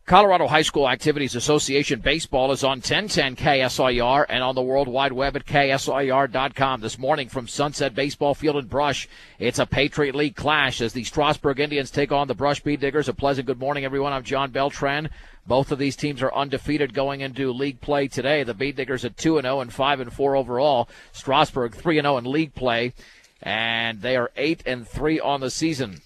Colorado High School Activities Association Baseball is on 1010 KSIR and on the World Wide Web at KSIR.com. This morning from Sunset Baseball Field in Brush, it's a Patriot League clash as the Strasburg Indians take on the Brush Bead Diggers. A pleasant good morning, everyone. I'm John Beltran. Both of these teams are undefeated going into league play today. The Bead Diggers at 2-0 and 5-4 overall. Strasburg 3-0 in league play, and they are 8-3 on the season.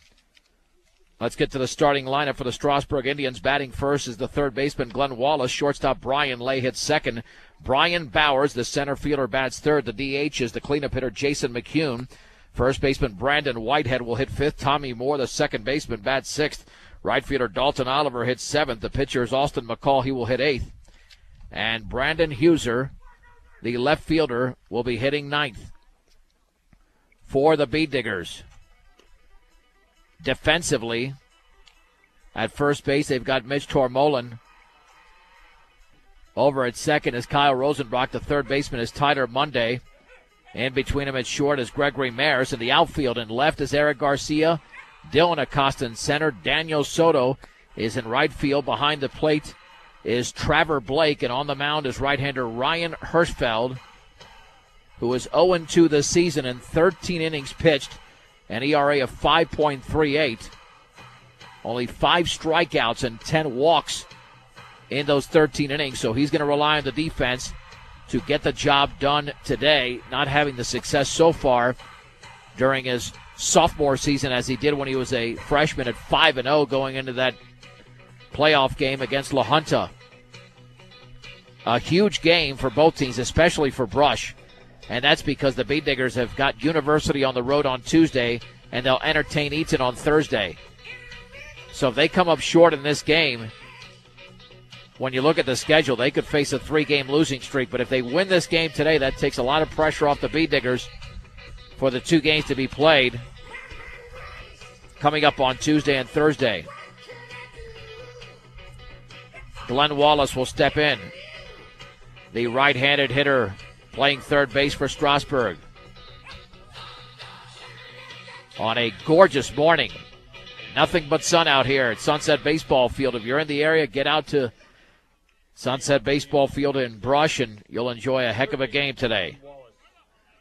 Let's get to the starting lineup for the Strasburg Indians. Batting first is the third baseman, Glenn Wallace. Shortstop, Brian Lay, hits second. Brian Bowers, the center fielder, bats third. The DH is the cleanup hitter, Jason McCune. First baseman, Brandon Whitehead, will hit fifth. Tommy Moore, the second baseman, bats sixth. Right fielder, Dalton Oliver, hits seventh. The pitcher is Austin McCall. He will hit eighth. And Brandon Huser, the left fielder, will be hitting ninth. For the Bead Diggers, defensively, at first base, they've got Mitch Tormolin. Over at second is Kyle Rosenbrock. The third baseman is Tyler Monday. In between them at short is Gregory Mares. In the outfield and left is Eric Garcia. Dylan Acosta in center. Daniel Soto is in right field. Behind the plate is Trevor Blake. And on the mound is right-hander Ryan Hirschfeld, who is 0-2 this season in 13 innings pitched. An ERA of 5.38. Only 5 strikeouts and 10 walks in those 13 innings. So he's going to rely on the defense to get the job done today, not having the success so far during his sophomore season as he did when he was a freshman at 5-0 going into that playoff game against La Junta. A huge game for both teams, especially for Brush. And that's because the Bead Diggers have got University on the road on Tuesday, and they'll entertain Eaton on Thursday. So if they come up short in this game, when you look at the schedule, they could face a 3-game losing streak. But if they win this game today, that takes a lot of pressure off the Bead Diggers for the 2 games to be played coming up on Tuesday and Thursday. Glenn Wallace will step in, the right-handed hitter, playing third base for Strasburg. On a gorgeous morning. Nothing but sun out here at Sunset Baseball Field. If you're in the area, get out to Sunset Baseball Field in Brush, and you'll enjoy a heck of a game today.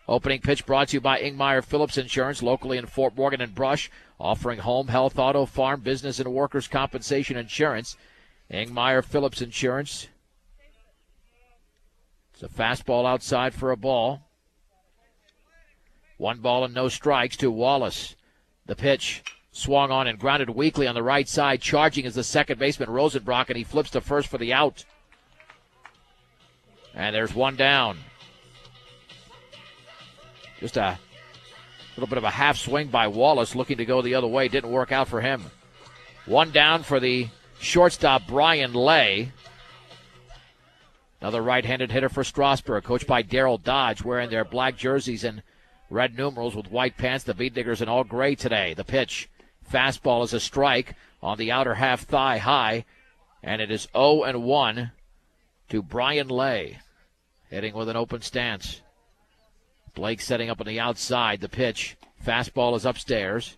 Opening pitch brought to you by Ingmeyer Phillips Insurance, locally in Fort Morgan and Brush, offering home, health, auto, farm, business, and workers' compensation insurance. Ingmeyer Phillips Insurance. It's a fastball outside for a ball. 1 ball and no strikes to Wallace. The pitch swung on and grounded weakly on the right side. Charging is the second baseman, Rosenbrock, and he flips to first for the out. And there's 1 down. Just a little bit of a half swing by Wallace, looking to go the other way. Didn't work out for him. 1 down for the shortstop, Brian Lay. Another right-handed hitter for Strasburg, coached by Darryl Dodge, wearing their black jerseys and red numerals with white pants. The Bead Diggers in all gray today. The pitch, fastball is a strike on the outer half thigh high, and it is 0-1 to Brian Lay, hitting with an open stance. Blake setting up on the outside. The pitch, fastball is upstairs.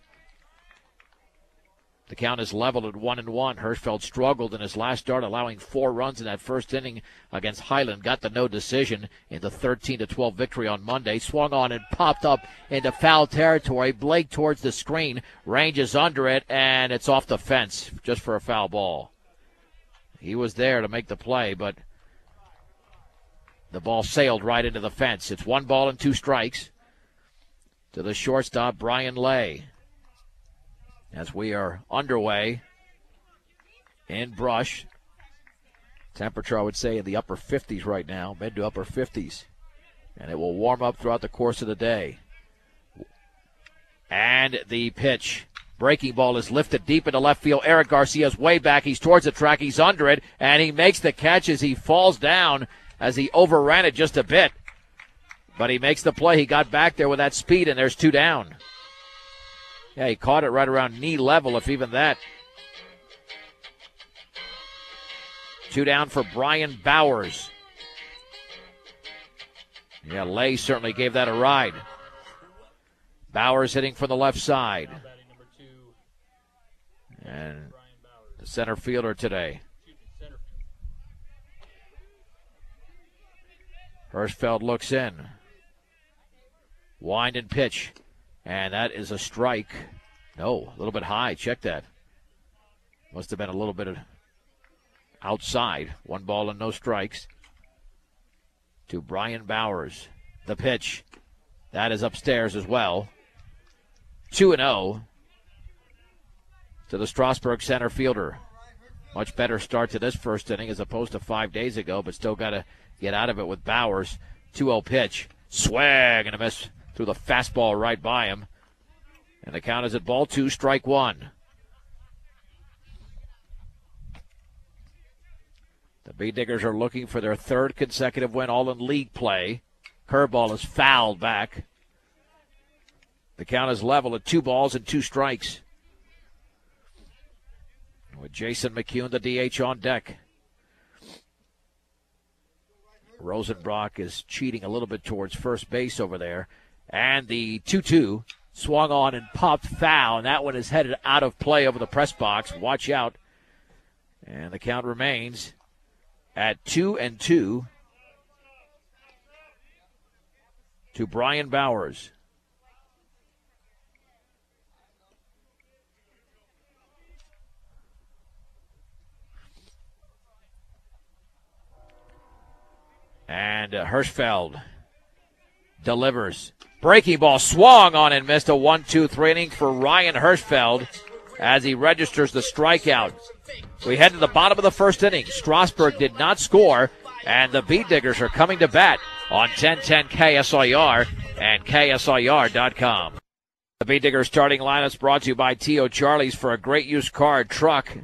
The count is leveled at 1-1. Hirschfeld struggled in his last start, allowing 4 runs in that first inning against Highland. Got the no decision in the 13-12 victory on Monday. Swung on and popped up into foul territory. Blake towards the screen, ranges under it, and it's off the fence just for a foul ball. He was there to make the play, but the ball sailed right into the fence. It's 1 ball and 2 strikes to the shortstop, Brian Lay. As we are underway in Brush. Temperature, I would say, in the upper 50s right now, mid to upper 50s. And it will warm up throughout the course of the day. And the pitch. Breaking ball is lifted deep into left field. Eric Garcia's way back. He's towards the track. He's under it. And he makes the catch as he falls down as he overran it just a bit. But he makes the play. He got back there with that speed, and there's 2 down. Yeah, he caught it right around knee level, if even that. 2 down for Brian Bowers. Yeah, Lay certainly gave that a ride. Bowers hitting from the left side. And the center fielder today. Hirschfeld looks in. Wind and pitch. And that is a strike. No, a little bit high. Check that. Must have been a little bit outside. 1 ball and no strikes. To Brian Bowers. The pitch. That is upstairs as well. 2-0 to the Strasburg center fielder. Much better start to this first inning as opposed to 5 days ago, but still got to get out of it with Bowers. 2-0 pitch. Swag and a miss through the fastball right by him. And the count is at ball 2, strike 1. The Bee Diggers are looking for their 3rd consecutive win, all in league play. Curveball is fouled back. The count is level at 2 balls and 2 strikes. With Jason McCune, the DH, on deck. Rosenbrock is cheating a little bit towards first base over there. And the 2-2 swung on and popped foul, and that one is headed out of play over the press box. Watch out. And the count remains at 2-2 to Brian Bowers. And Hirschfeld delivers. Breaking ball swung on and missed. A 1-2-3 inning for Ryan Hirschfeld as he registers the strikeout. We head to the bottom of the first inning. Strasburg did not score, and the Bee Diggers are coming to bat on 1010 KSIR and KSIR.com. The Bee Diggers starting lineups brought to you by T.O. Charlie's for a great used car truck.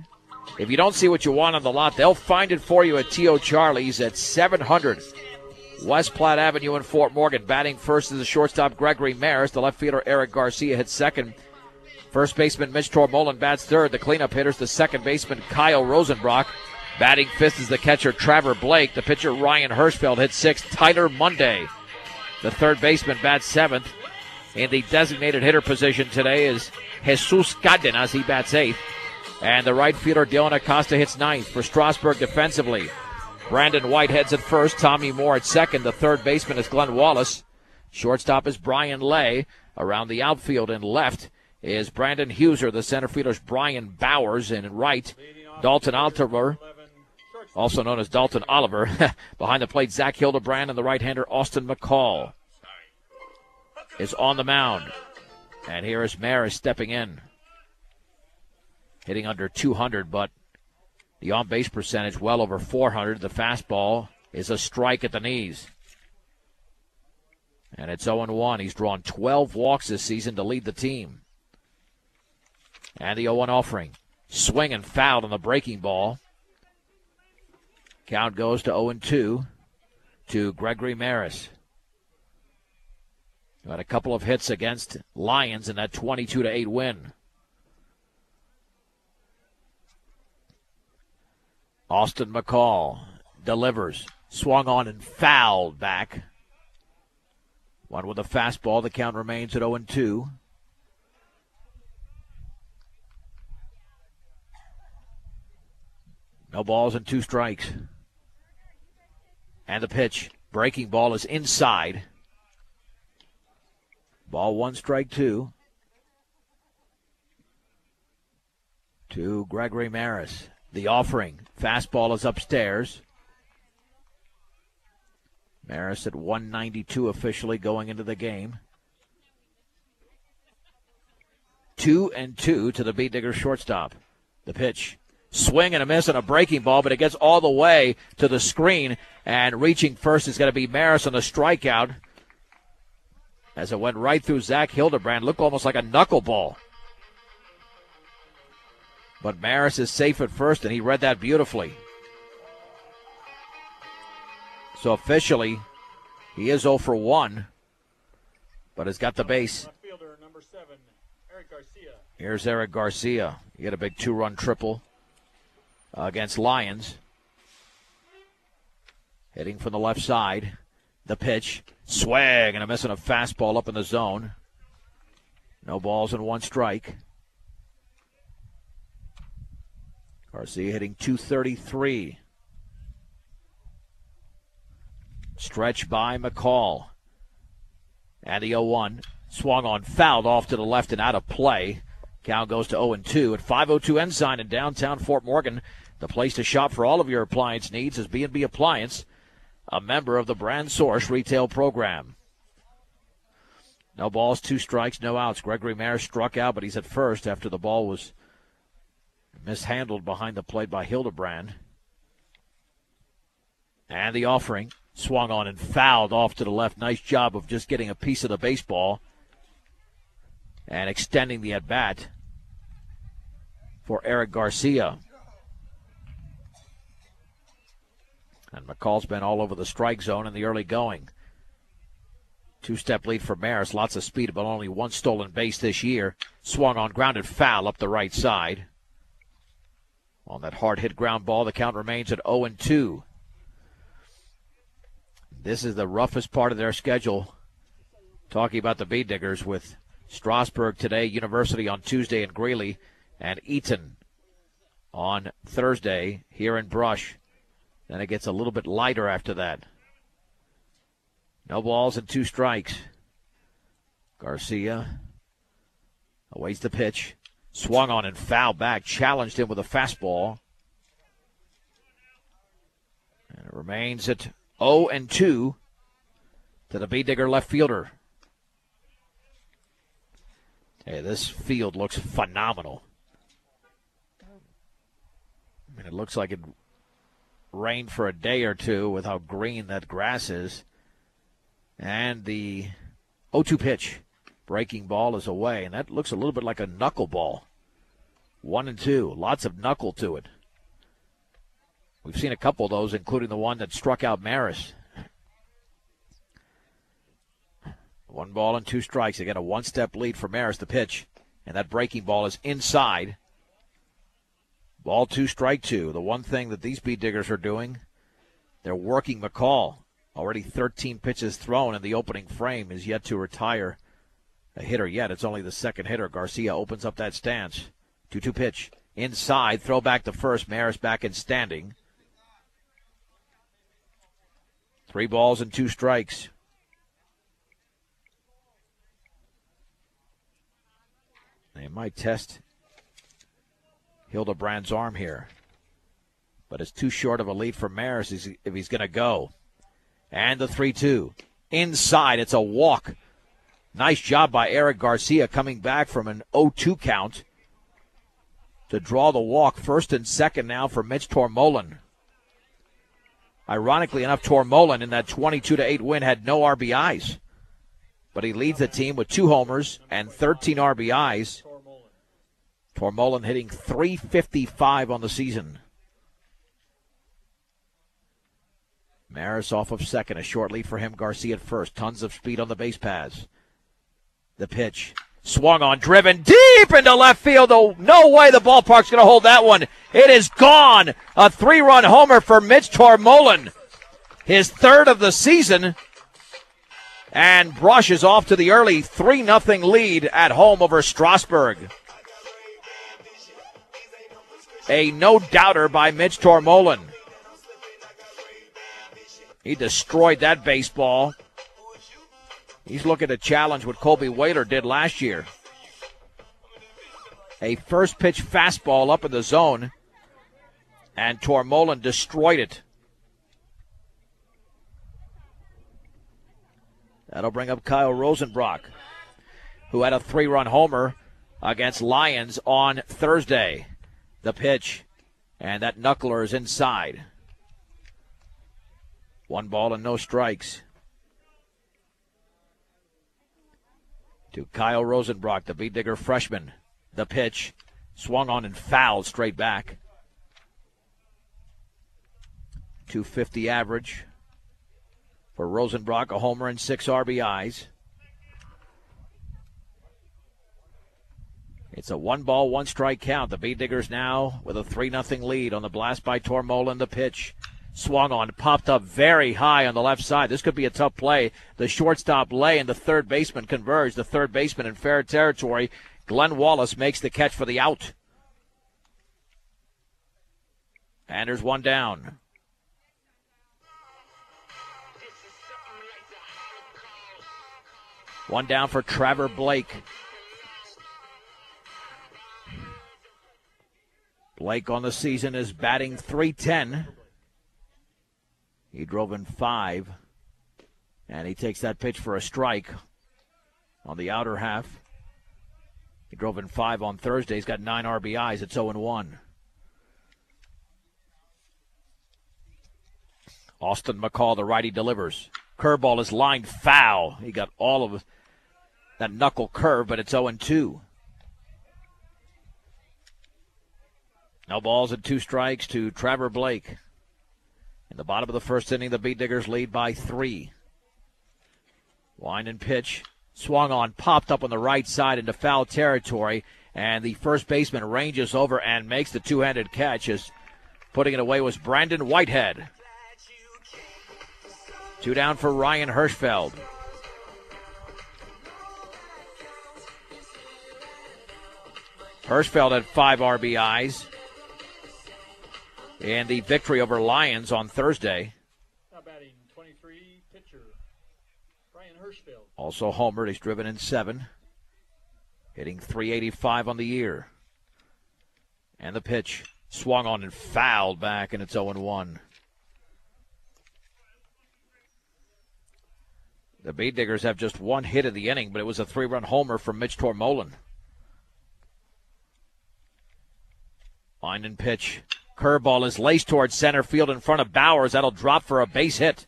If you don't see what you want on the lot, they'll find it for you at T.O. Charlie's at 700 West Platte Avenue in Fort Morgan. Batting first is the shortstop Gregory Maris. The left fielder Eric Garcia hits second. First baseman Mitch Tormolen bats third. The cleanup hitter's the second baseman Kyle Rosenbrock. Batting fifth is the catcher Trevor Blake. The pitcher Ryan Hirschfeld hits sixth. Tyler Monday, the third baseman, bats seventh. In the designated hitter position today is Jesus Cardenas. He bats eighth. And the right fielder Dylan Acosta hits ninth. For Strasburg defensively, Brandon White heads at first. Tommy Moore at second. The third baseman is Glenn Wallace. Shortstop is Brian Lay. Around the outfield in left is Brandon Huser. The center fielder's Brian Bowers. And in right, Dalton Oliver, also known as Dalton Oliver. Behind the plate, Zach Hildebrand, and the right-hander Austin McCall is on the mound. And here is Maris stepping in. Hitting under 200, but the on-base percentage well over 400. The fastball is a strike at the knees. And it's 0-1. He's drawn 12 walks this season to lead the team. And the 0-1 offering. Swing and fouled on the breaking ball. Count goes to 0-2 to Gregory Maris. Got a couple of hits against Lions in that 22-8 win. Austin McCall delivers. Swung on and fouled back. One with a fastball. The count remains at 0-2. No balls and two strikes. And the pitch. Breaking ball is inside. Ball one, strike two. To Gregory Maris. The offering. Fastball is upstairs. Maris at 192 officially going into the game. 2-2 to the Bee Diggers shortstop. The pitch. Swing and a miss on a breaking ball, but it gets all the way to the screen. And reaching first is going to be Maris on the strikeout. As it went right through Zach Hildebrand. Looked almost like a knuckleball. But Maris is safe at first, and he read that beautifully. So officially, he is 0 for 1, but has got the base. Left fielder, number 7, Eric Garcia. Here's Eric Garcia. He had a big 2-run triple against Lions. Hitting from the left side. The pitch. Swag and a miss on a fastball up in the zone. No balls and one strike. Garcia hitting 233. Stretch by McCall. And the 0-1. Swung on, fouled off to the left and out of play. Count goes to 0-2 at 502 Ensign in downtown Fort Morgan. The place to shop for all of your appliance needs is B&B Appliance, a member of the Brand Source retail program. No balls, 2 strikes, no outs. Gregory Mayer struck out, but he's at first after the ball was mishandled behind the plate by Hildebrand. And the offering swung on and fouled off to the left. Nice job of just getting a piece of the baseball and extending the at-bat for Eric Garcia. And McCall's been all over the strike zone in the early going. 2-step lead for Maris. Lots of speed, but only 1 stolen base this year. Swung on, grounded foul up the right side. On that hard-hit ground ball, the count remains at 0-2. This is the roughest part of their schedule. Talking about the Bee Diggers with Strasburg today, University on Tuesday in Greeley, and Eaton on Thursday here in Brush. Then it gets a little bit lighter after that. No balls and 2 strikes. Garcia awaits the pitch. Swung on and fouled back. Challenged him with a fastball. And it remains at 0-2 to the Bee Digger left fielder. Hey, this field looks phenomenal. I mean, it looks like it rained for a day or two with how green that grass is. And the 0-2 pitch. Breaking ball is away, and that looks a little bit like a knuckleball. 1-2. Lots of knuckle to it. We've seen a couple of those, including the one that struck out Maris. 1 ball and 2 strikes. They get a 1-step lead for Maris, the pitch. And that breaking ball is inside. Ball 2, strike 2. The one thing that these Bee Diggers are doing, they're working McCall. Already 13 pitches thrown in the opening frame, is yet to retire a hitter yet. It's only the second hitter. Garcia opens up that stance. 2-2 pitch. Inside, throw back to first. Maris back in standing. 3 balls and 2 strikes. They might test Hildebrand's arm here. But it's too short of a lead for Maris if he's going to go. And the 3-2. Inside, it's a walk. Nice job by Eric Garcia coming back from an 0-2 count to draw the walk. First and second now for Mitch Tormolin. Ironically enough, Tormolin in that 22-8 win had no RBIs. But he leads the team with 2 homers and 13 RBIs. Tormolin hitting .355 on the season. Maris off of second. A short lead for him. Garcia at first. Tons of speed on the base paths. The pitch. Swung on, driven deep into left field. Oh, no way the ballpark's going to hold that one. It is gone. A 3-run homer for Mitch Tormolin. His 3rd of the season. And Brush is off to the early 3-0 lead at home over Strasburg. A no-doubter by Mitch Tormolin. He destroyed that baseball. He's looking to challenge what Colby Whaler did last year. A first-pitch fastball up in the zone, and Tormolin destroyed it. That'll bring up Kyle Rosenbrock, who had a 3-run homer against Lions on Thursday. The pitch, and that knuckler is inside. 1 ball and no strikes. To Kyle Rosenbrock, the Bee Digger freshman. The pitch, swung on and fouled straight back. .250 average for Rosenbrock, a homer and 6 RBIs. It's a 1 ball, 1 strike count. The Bee Diggers now with a 3-0 lead on the blast by Tormolin. The pitch swung on, popped up very high on the left side. This could be a tough play. The shortstop lay and the third baseman converged. The third baseman in fair territory. Glenn Wallace makes the catch for the out. And there's 1 down. One down for Trevor Blake. Blake on the season is batting .310. He drove in 5. And he takes that pitch for a strike on the outer half. He drove in 5 on Thursday. He's got 9 RBIs. It's 0-1. Austin McCall, the righty, delivers. Curveball is lined foul. He got all of that knuckle curve, but it's 0-2. No balls and 2 strikes to Trevor Blake. In the bottom of the first inning, the Beat Diggers lead by 3. Wind and pitch. Swung on, popped up on the right side into foul territory, and the first baseman ranges over and makes the two-handed catch. As putting it away was Brandon Whitehead. 2 down for Ryan Hirschfeld. Hirschfeld had 5 RBIs in the victory over Lions on Thursday. Now batting 23, pitcher Ryan Hirschfeld. Also homered. He's driven in 7. Hitting .385 on the year. And the pitch swung on and fouled back, and it's 0-1. The Beat Diggers have just 1 hit in the inning, but it was a 3-run homer from Mitch Tormolen. Line and pitch. Curveball is laced towards center field in front of Bowers. That'll drop for a base hit.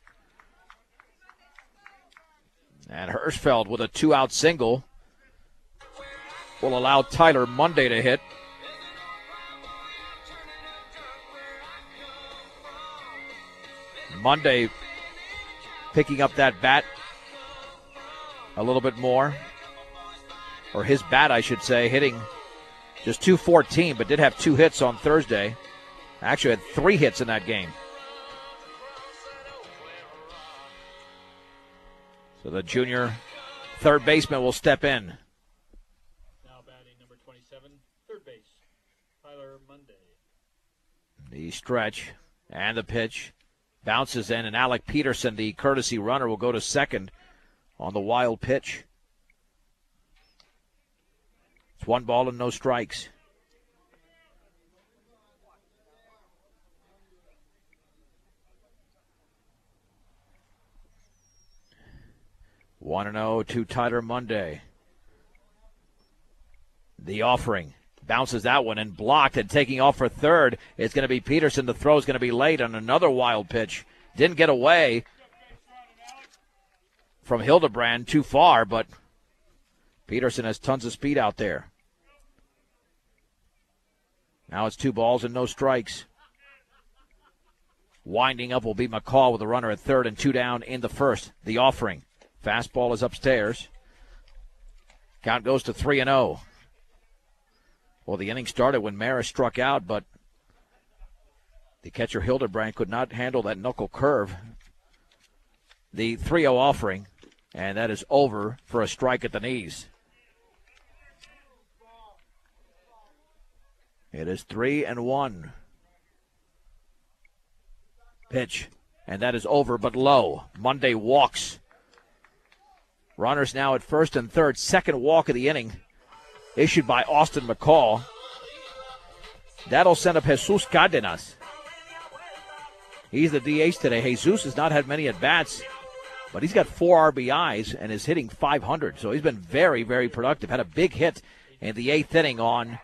And Hirschfeld with a 2-out single will allow Tyler Monday to hit. Monday picking up that bat a little bit more. Or his bat, I should say, hitting just .214, but did have 2 hits on Thursday. Actually had 3 hits in that game. So the junior third baseman will step in. Now batting number 27, third base, Tyler Monday. The stretch and the pitch bounces in, and Alec Peterson, the courtesy runner, will go to second on the wild pitch. It's 1 ball and no strikes. One 1-0 to Tyler Monday. The offering bounces that one and blocked, and taking off for third. It's going to be Peterson. The throw is going to be late on another wild pitch. Didn't get away from Hildebrand too far, but Peterson has tons of speed out there. Now it's 2 balls and no strikes. Winding up will be McCall with a runner at third and 2 down in the first. The offering. Fastball is upstairs. Count goes to 3-0. Well, the inning started when Maris struck out, but the catcher Hildebrand could not handle that knuckle curve. The 3-0 offering, and that is over for a strike at the knees. It is 3-1. Pitch, and that is over but low. Monday walks. Runners now at first and third. Second walk of the inning issued by Austin McCall. That'll send up Jesus Cardenas. He's the DH today. Jesus has not had many at-bats, but he's got 4 RBIs and is hitting .500. So he's been very, very productive. Had a big hit in the 8th inning on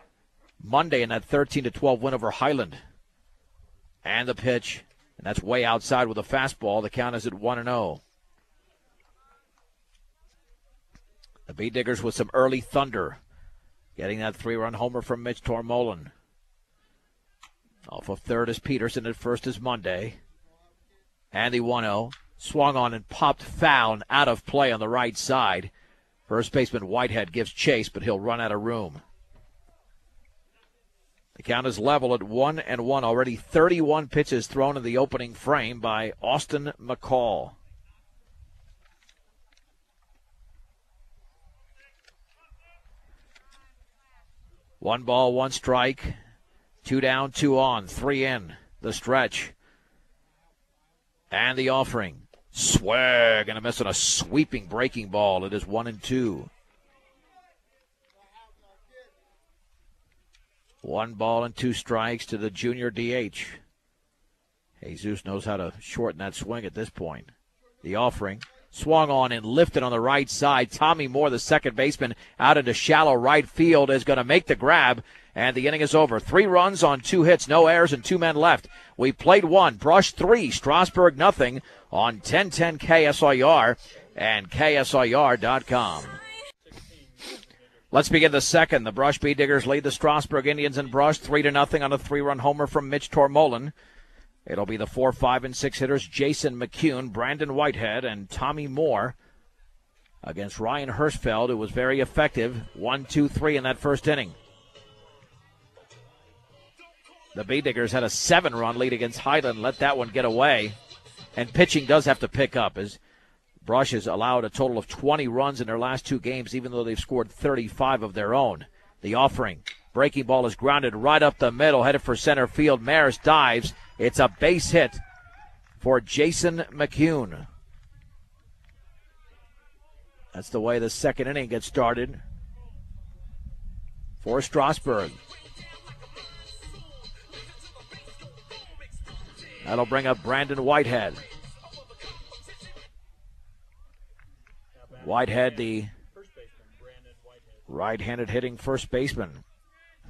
Monday in that 13-12 win over Highland. And the pitch, and that's way outside with a fastball. The count is at 1-0. The Beat Diggers with some early thunder, getting that 3-run homer from Mitch Tormolen. Off of third is Peterson, at first is Monday. And the 1-0 swung on and popped foul and out of play on the right side. First baseman Whitehead gives chase, but he'll run out of room. The count is level at 1-1. Already 31 pitches thrown in the opening frame by Austin McCall. One ball, 1 strike. 2 down, 2 on, 3 in. The stretch. And the offering. Swag and a miss on a sweeping breaking ball. It is 1-2. 1 ball and 2 strikes to the junior DH. Jesus knows how to shorten that swing at this point. The offering. Swung on and lifted on the right side. Tommy Moore, the second baseman, out into shallow right field, is going to make the grab, and the inning is over. 3 runs on 2 hits, no errors, and 2 men left. We played 1, Brush 3, Strasburg nothing on 1010 KSIR and KSIR.com. Let's begin the second. The Brush Bee Diggers lead the Strasburg Indians in Brush 3-0 on a 3-run homer from Mitch Tormolin. It'll be the 4, 5, and 6 hitters, Jason McCune, Brandon Whitehead, and Tommy Moore against Ryan Hirschfeld, who was very effective. 1, 2, 3 in that first inning. The Bee Diggers had a 7-run lead against Highland, let that one get away. And pitching does have to pick up, as Brush has allowed a total of 20 runs in their last 2 games, even though they've scored 35 of their own. The offering. Breaking ball is grounded right up the middle, headed for center field. Maris dives. It's a base hit for Jason McCune. That's the way the second inning gets started for Strasburg. That'll bring up Brandon Whitehead. Whitehead, the right-handed hitting first baseman,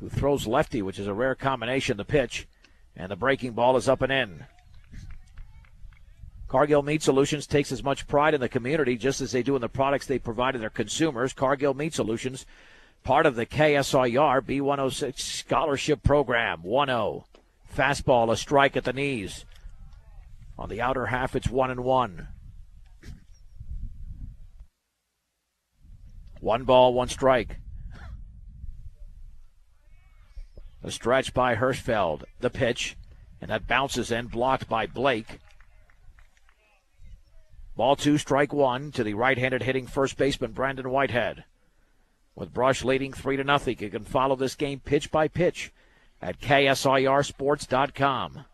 who throws lefty, which is a rare combination. The pitch, and the breaking ball is up and in. Cargill Meat Solutions takes as much pride in the community just as they do in the products they provide to their consumers. Cargill Meat Solutions, part of the KSIR B106 scholarship program. 1-0. Fastball, a strike at the knees. On the outer half, it's 1-1. 1 ball, 1 strike. A stretch by Hirschfeld. The pitch, and that bounces in, blocked by Blake. Ball 2, strike 1 to the right-handed hitting first baseman, Brandon Whitehead. With Brush leading 3-0. You can follow this game pitch by pitch at KSIRsports.com.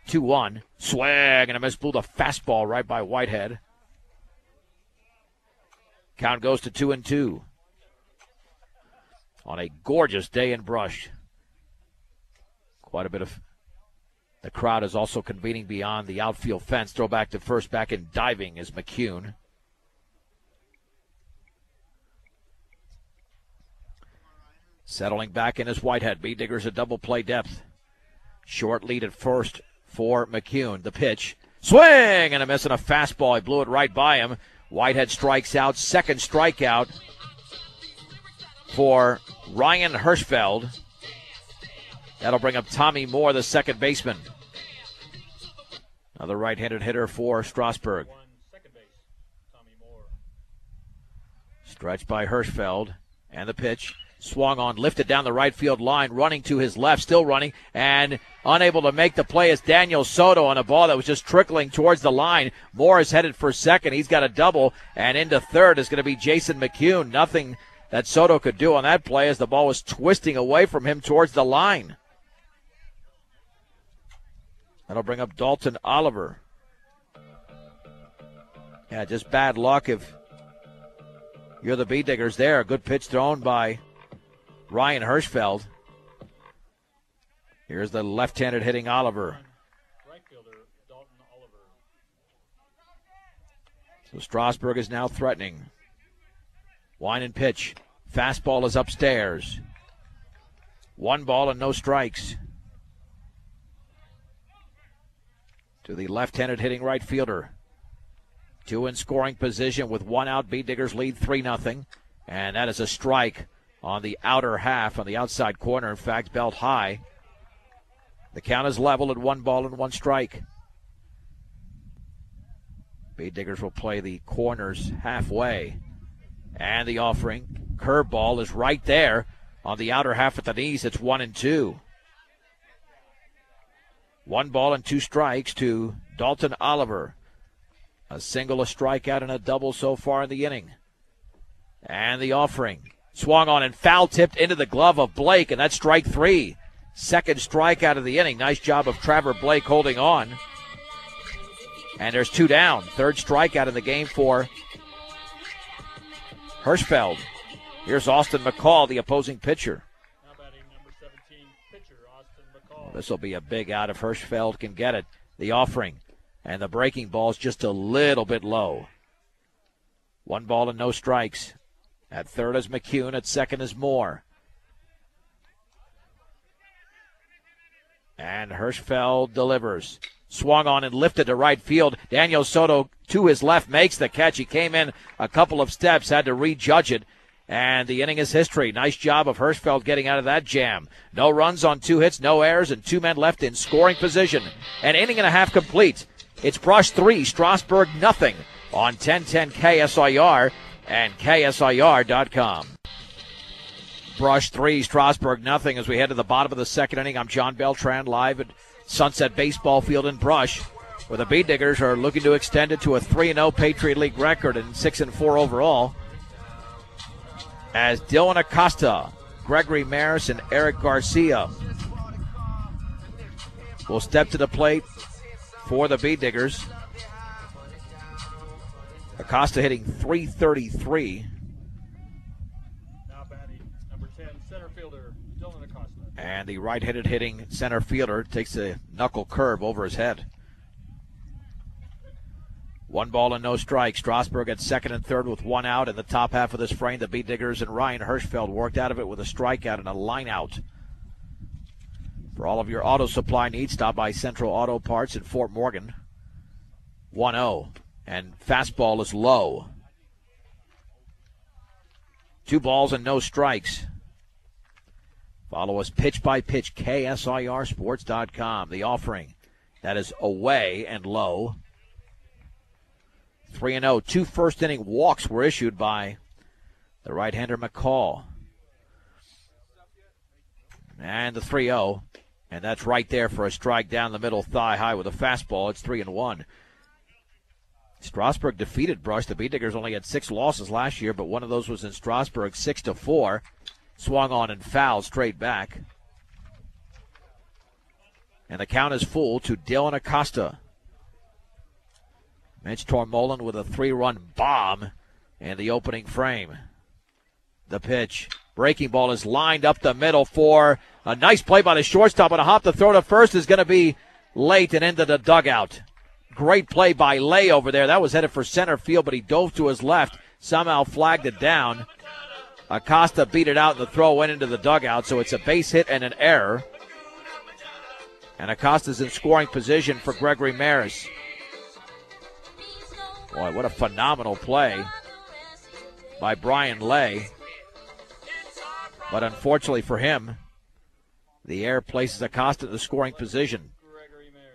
2-1. Swag and a miss. Blew the fastball right by Whitehead. Count goes to 2-2. On a gorgeous day in Brush. Quite a bit of the crowd is also convening beyond the outfield fence. Throw back to first, back in diving is McCune. Settling back in is Whitehead. Bee Diggers a double play depth. Short lead at first for McCune. The pitch. Swing and a miss on a fastball. He blew it right by him. Whitehead strikes out. Second strikeout for Ryan Hirschfeld. That'll bring up Tommy Moore, the second baseman. Another right-handed hitter for Strasburg. Stretched by Hirschfeld. And the pitch. Swung on, lifted down the right field line, running to his left, still running, and unable to make the play is Daniel Soto on a ball that was just trickling towards the line. Moore is headed for second. He's got a double, and into third is going to be Jason McCune. Nothing that Soto could do on that play as the ball was twisting away from him towards the line. That'll bring up Dalton Oliver. Yeah, just bad luck if you're the Bee Diggers there. A good pitch thrown by Ryan Hirschfeld. Here's the left-handed hitting Oliver. Right fielder, Dalton Oliver. So Strasburg is now threatening. Wine and pitch. Fastball is upstairs. 1 ball and no strikes. To the left-handed hitting right fielder. 2 in scoring position with 1 out. Bee Diggers lead 3-0. And that is a strike on the outer half, on the outside corner, in fact, belt high. The count is level at 1 ball and 1 strike. Bee Diggers will play the corners halfway. And the offering. Curveball is right there on the outer half at the knees. It's 1-2. 1 ball and 2 strikes to Dalton Oliver. A single, a strikeout, and a double so far in the inning. And the offering. Swung on and foul-tipped into the glove of Blake, and that's strike 3. Second strikeout of the inning. Nice job of Trevor Blake holding on. And there's 2 down. Third strikeout in the game for Hirschfeld. Here's Austin McCall, the opposing pitcher. Now batting number 17, pitcher Austin McCall. This will be a big out if Hirschfeld can get it. The offering. And the breaking ball's just a little bit low. 1 ball and no strikes. At third is McCune. At second is Moore. And Hirschfeld delivers. Swung on and lifted to right field. Daniel Soto to his left makes the catch. He came in a couple of steps, had to rejudge it. And the inning is history. Nice job of Hirschfeld getting out of that jam. No runs on 2 hits, no errors, and 2 men left in scoring position. An inning and a half complete. It's Brush 3, Strasburg nothing on 1010 KSIR and KSIR.com. Brush 3, Strasburg nothing as we head to the bottom of the second inning. I'm John Beltran live at Sunset Baseball Field in Brush, where the Bee Diggers are looking to extend it to a 3-0 Patriot League record and 6-4 overall. As Dylan Acosta, Gregory Maris, and Eric Garcia will step to the plate for the Bee Diggers. Acosta hitting .333. Now batting number 10, center fielder Dylan Acosta. And the right-handed hitting center fielder takes a knuckle curve over his head. 1 ball and no strikes. Strasburg at second and third with 1 out in the top half of this frame. The Bee Diggers and Ryan Hirschfeld worked out of it with a strikeout and a line out. For all of your auto supply needs, stop by Central Auto Parts in Fort Morgan. 1-0. And fastball is low. 2 balls and no strikes. Follow us pitch by pitch, KSIRsports.com. The offering, that is away and low. 3-0. 2 first-inning walks were issued by the right-hander McCall. And the 3-0. And that's right there for a strike down the middle thigh high with a fastball. It's 3-1. Strasburg defeated Brush. The Bee Diggers only had 6 losses last year, but one of those was in Strasburg, 6-4. Swung on and fouled straight back. And the count is full to Dylan Acosta. Mitch Tormolen with a 3-run bomb in the opening frame. The pitch. Breaking ball is lined up the middle for a nice play by the shortstop, and a hop to throw to first is going to be late and into the dugout. Great play by Lay over there. That was headed for center field, but he dove to his left, somehow flagged it down. Acosta beat it out, and the throw went into the dugout, so it's a base hit and an error. And Acosta's in scoring position for Gregory Maris. Boy, what a phenomenal play by Brian Lay. But unfortunately for him, the error places Acosta in the scoring position.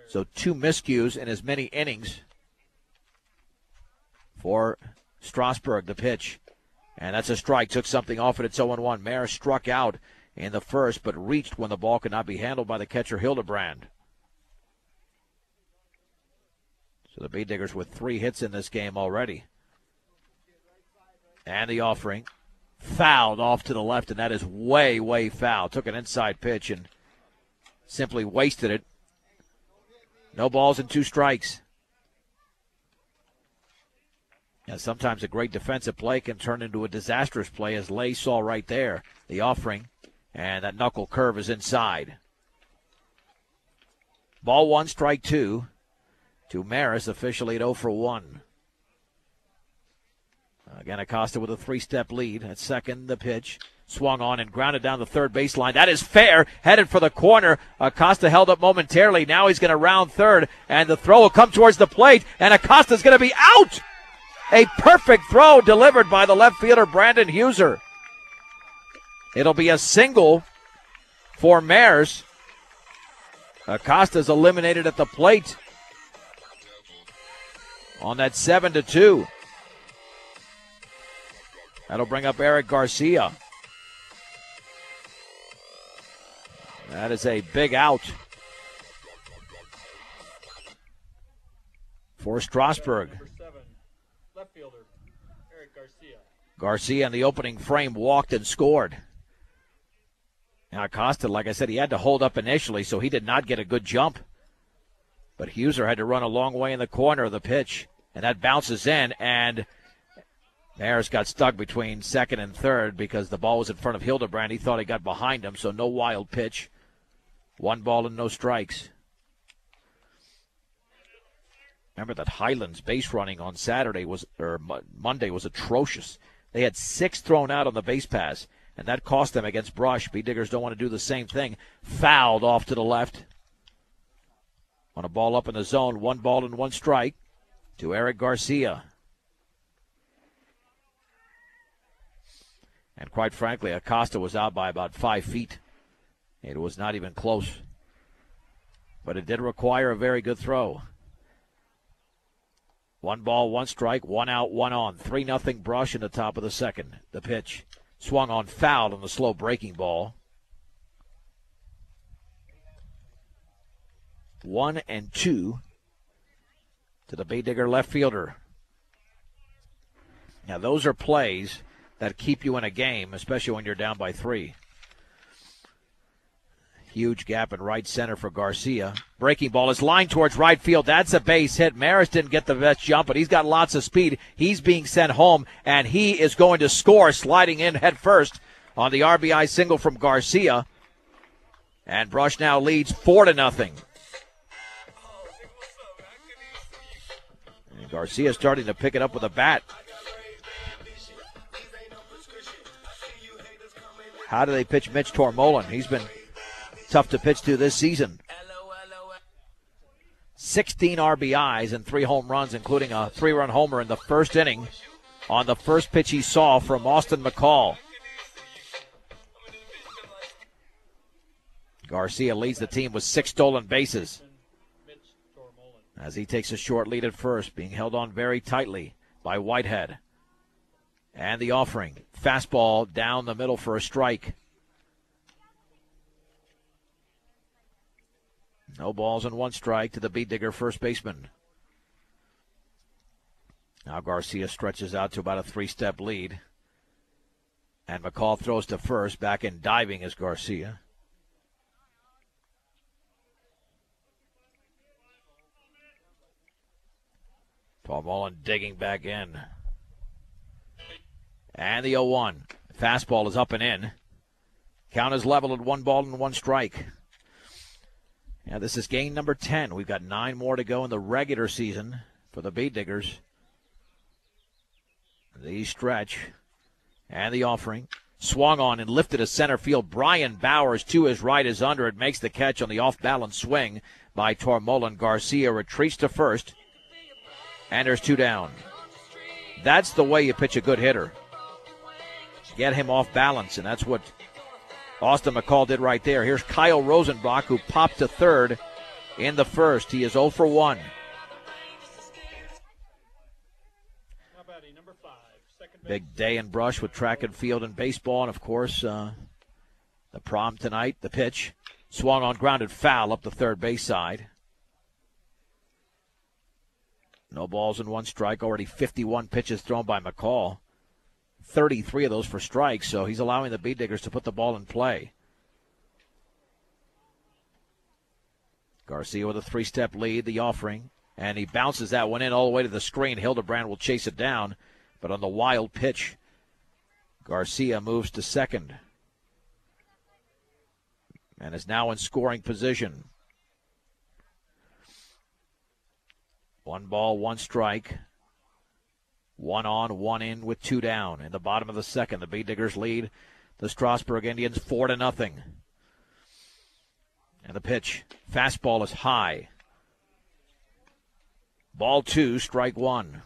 So 2 miscues in as many innings for Strasburg, the pitch. And that's a strike. Took something off it. It's 0-1. Maris struck out in the first, but reached when the ball could not be handled by the catcher Hildebrand. So the Bee Diggers with 3 hits in this game already. And the offering. Fouled off to the left, and that is way, way foul. Took an inside pitch and simply wasted it. No balls and 2 strikes. And sometimes a great defensive play can turn into a disastrous play, as Lay saw right there. The offering, and that knuckle curve is inside. Ball 1, strike 2 to Maris, officially at 0-1. Again, Acosta with a 3-step lead. At second, the pitch. Swung on and grounded down the third baseline. That is fair. Headed for the corner. Acosta held up momentarily. Now he's going to round third, and the throw will come towards the plate, and Acosta's going to be out. A perfect throw delivered by the left fielder, Brandon Huser. It'll be a single for Maris. Acosta's eliminated at the plate on that 7-2. That'll bring up Eric Garcia. That is a big out for Strasburg. Number 7, left fielder, Eric Garcia. Garcia in the opening frame walked and scored. Now Acosta, like I said, he had to hold up initially, so he did not get a good jump. But Huser had to run a long way in the corner of the pitch, and that bounces in, and Maris got stuck between second and third because the ball was in front of Hildebrand. He thought he got behind him, so no wild pitch. 1 ball and no strikes. Remember that Highlands base running on Monday was atrocious. They had 6 thrown out on the base pass, and that cost them against Brush. Bee Diggers don't want to do the same thing. Fouled off to the left. On a ball up in the zone, 1 ball and 1 strike to Eric Garcia. And quite frankly, Acosta was out by about 5 feet. It was not even close. But it did require a very good throw. 1 ball, 1 strike, 1 out, 1 on. 3-0 Brush in the top of the second. The pitch swung on, fouled on the slow breaking ball. 1-2 to the Bee Digger left fielder. Now those are plays that keep you in a game, especially when you're down by 3. Huge gap in right center for Garcia. Breaking ball is lined towards right field. That's a base hit. Maris didn't get the best jump, but he's got lots of speed. He's being sent home, and he is going to score, sliding in head first on the RBI single from Garcia. And Brush now leads 4-0. And Garcia starting to pick it up with a bat. How do they pitch Mitch Tormolen? He's been tough to pitch to this season. 16 RBIs and 3 home runs, including a 3-run homer in the first inning on the first pitch he saw from Austin McCall. Garcia leads the team with 6 stolen bases as he takes a short lead at first, being held on very tightly by Whitehead. And the offering. Fastball down the middle for a strike. No balls and 1 strike to the Bee Digger first baseman. Now Garcia stretches out to about a 3-step lead. And McCall throws to first. Back in diving is Garcia. Tormolen digging back in. And the 0-1. Fastball is up and in. Count is level at 1 ball and 1 strike. Yeah, this is game number 10. We've got 9 more to go in the regular season for the Bee Diggers. The stretch. And the offering. Swung on and lifted to center field. Brian Bowers to his right is under. It makes the catch on the off-balance swing by Tormolen. Garcia retreats to first. And there's 2 down. That's the way you pitch a good hitter. Get him off balance, and that's what Austin McCall did right there. Here's Kyle Rosenbach, who popped to third in the first. He is 0 for 1. Big day in Brush with track and field and baseball, and of course, the prom tonight. The pitch swung on, grounded foul up the third base side. No balls and 1 strike. Already 51 pitches thrown by McCall. 33 of those for strikes, so he's allowing the Bee Diggers to put the ball in play. Garcia with a 3-step lead, the offering, and he bounces that one in all the way to the screen. Hildebrand will chase it down, but on the wild pitch, Garcia moves to second and is now in scoring position. 1 ball, 1 strike. 1 on, 1 in with 2 down. In the bottom of the second, the Bee Diggers lead the Strasburg Indians 4-0. And the pitch. Fastball is high. Ball 2, strike 1.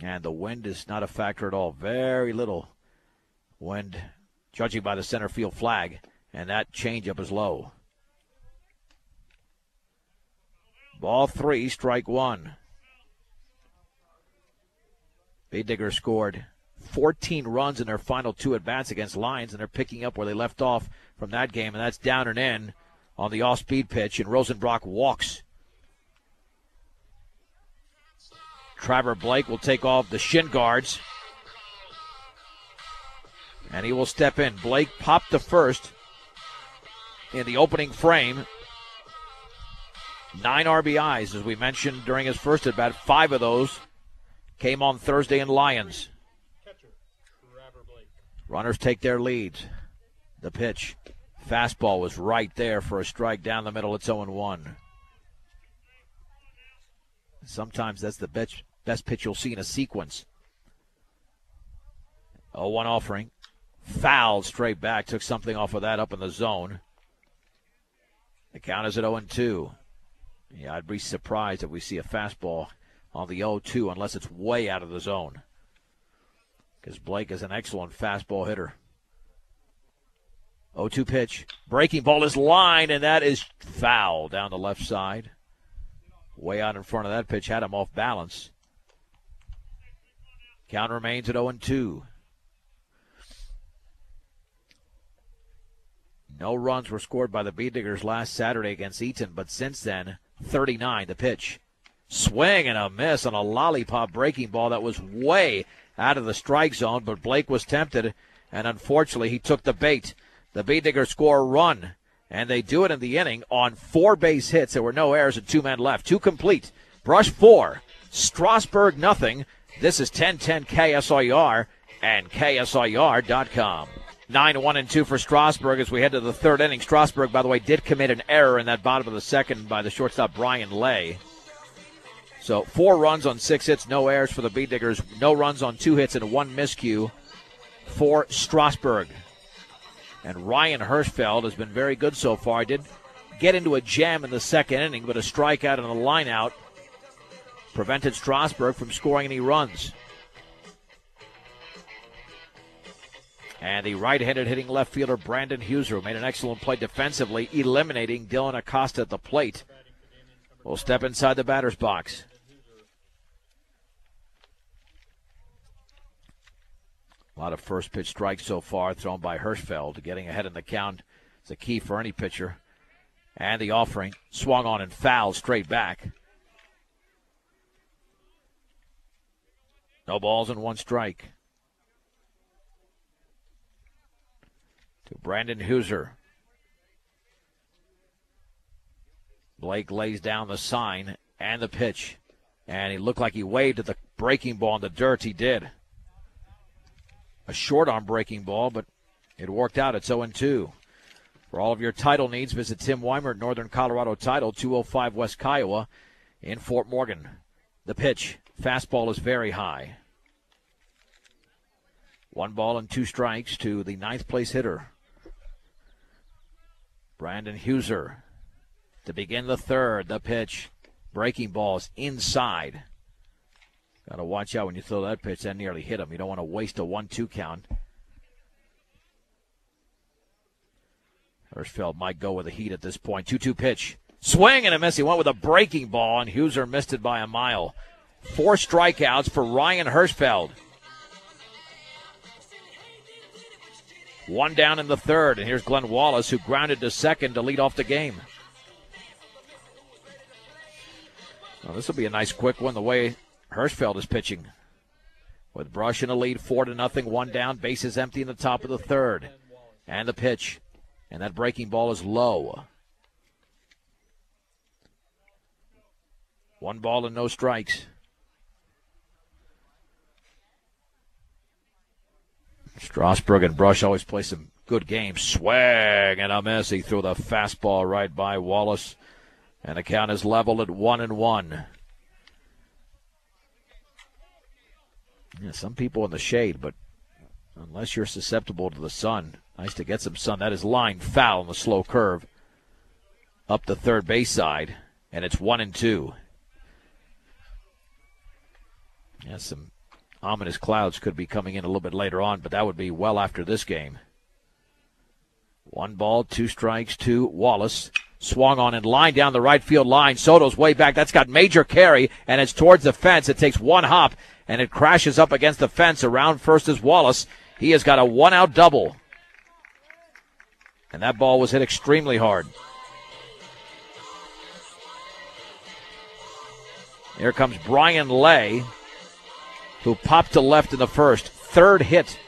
And the wind is not a factor at all. Very little wind, judging by the center field flag. And that changeup is low. Ball 3, strike 1. Bee Diggers scored 14 runs in their final 2 at-bats against Lions, and they're picking up where they left off from that game, and that's down and in on the off-speed pitch, and Rosenbach walks. Trevor Blake will take off the shin guards, and he will step in. Blake popped to first in the opening frame 9 RBIs, as we mentioned during his first at-bat. 5 of those came on Thursday in Lions. Catcher, Trevor Blake. Runners take their leads. The pitch. Fastball was right there for a strike down the middle. It's 0-1. Sometimes that's the best pitch you'll see in a sequence. 0-1 offering. Fouled straight back. Took something off of that up in the zone. The count is at 0-2. Yeah, I'd be surprised if we see a fastball on the 0-2 unless it's way out of the zone, because Blake is an excellent fastball hitter. 0-2 pitch. Breaking ball is lined, and that is foul down the left side. Way out in front of that pitch. Had him off balance. Count remains at 0-2. No runs were scored by the Bee Diggers last Saturday against Eaton, but since then, 39. The pitch. Swing and a miss on a lollipop breaking ball that was way out of the strike zone, but Blake was tempted, and unfortunately he took the bait. The Bee Diggers score a run, and they do it in the inning on 4 base hits. There were no errors and 2 men left. 2 complete. Brush 4. Strasburg nothing. This is 1010 KSIR and KSIR.com. 9-1-2 for Strasburg as we head to the 3rd inning. Strasburg, by the way, did commit an error in that bottom of the 2nd by the shortstop Brian Lay. So 4 runs on 6 hits, no errors for the Bee Diggers. No runs on 2 hits and 1 miscue for Strasburg. And Ryan Hirschfeld has been very good so far. Did get into a jam in the 2nd inning, but a strikeout and a lineout prevented Strasburg from scoring any runs. And the right-handed hitting left fielder Brandon Huser made an excellent play defensively, eliminating Dylan Acosta at the plate. Will step inside the batter's box. A lot of first pitch strikes so far thrown by Hirschfeld. Getting ahead in the count is a key for any pitcher. And the offering swung on and fouled straight back. No balls and 1 strike. To Brandon Huser. Blake lays down the sign and the pitch. And he looked like he waved at the breaking ball in the dirt. He did. A short arm breaking ball, but it worked out. It's 0-2. For all of your title needs, visit Tim Weimer at Northern Colorado Title, 205 West Kiowa in Fort Morgan. The pitch. Fastball is very high. 1 ball and 2 strikes to the 9th place hitter, Brandon Huser. To begin the 3rd, the pitch. Breaking balls inside. Got to watch out when you throw that pitch. That nearly hit him. You don't want to waste a 1-2 count. Hirschfeld might go with the heat at this point. 2-2 pitch. Swing and a miss. He went with a breaking ball, and Huser missed it by a mile. 4 strikeouts for Ryan Hirschfeld. 1 down in the 3rd, and here's Glenn Wallace, who grounded to 2nd to lead off the game. Well, this will be a nice quick one, the way Hirschfeld is pitching. With Brush in a lead, 4-0, 1 down, bases empty in the top of the 3rd. And the pitch, and that breaking ball is low. 1 ball and no strikes. Strasburg and Brush always play some good games. Swing and a miss. He threw the fastball right by Wallace. And the count is level at 1-1. Yeah, some people in the shade, but unless you're susceptible to the sun, nice to get some sun. That is line foul on the slow curve up the 3rd base side. And it's 1-2. Yeah, some ominous clouds could be coming in a little bit later on, but that would be well after this game. 1 ball, 2 strikes to Wallace. Swung on and line down the right field line. Soto's way back. That's got major carry, and it's towards the fence. It takes 1 hop, and it crashes up against the fence. Around first is Wallace. He has got a 1-out double. And that ball was hit extremely hard. Here comes Brian Lay, who popped to left in the 1st. 3rd hit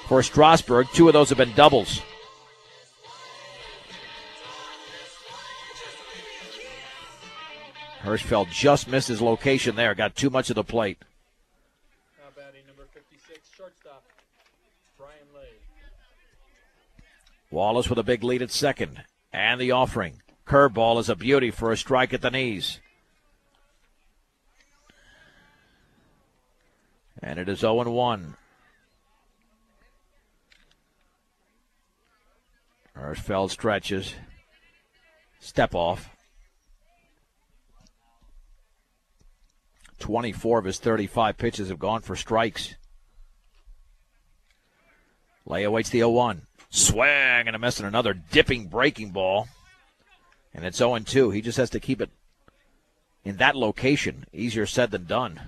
for Strasburg. 2 of those have been doubles. Hirschfeld just missed his location there. Got too much of the plate. Now batting number 56, shortstop, Brian Lay. Wallace with a big lead at second. And the offering. Curveball is a beauty for a strike at the knees. And it is 0-1. Hirschfeld stretches. Step off. 24 of his 35 pitches have gone for strikes. Lay awaits the 0-1. Swing and a miss, and another dipping breaking ball. And it's 0-2. He just has to keep it in that location. Easier said than done.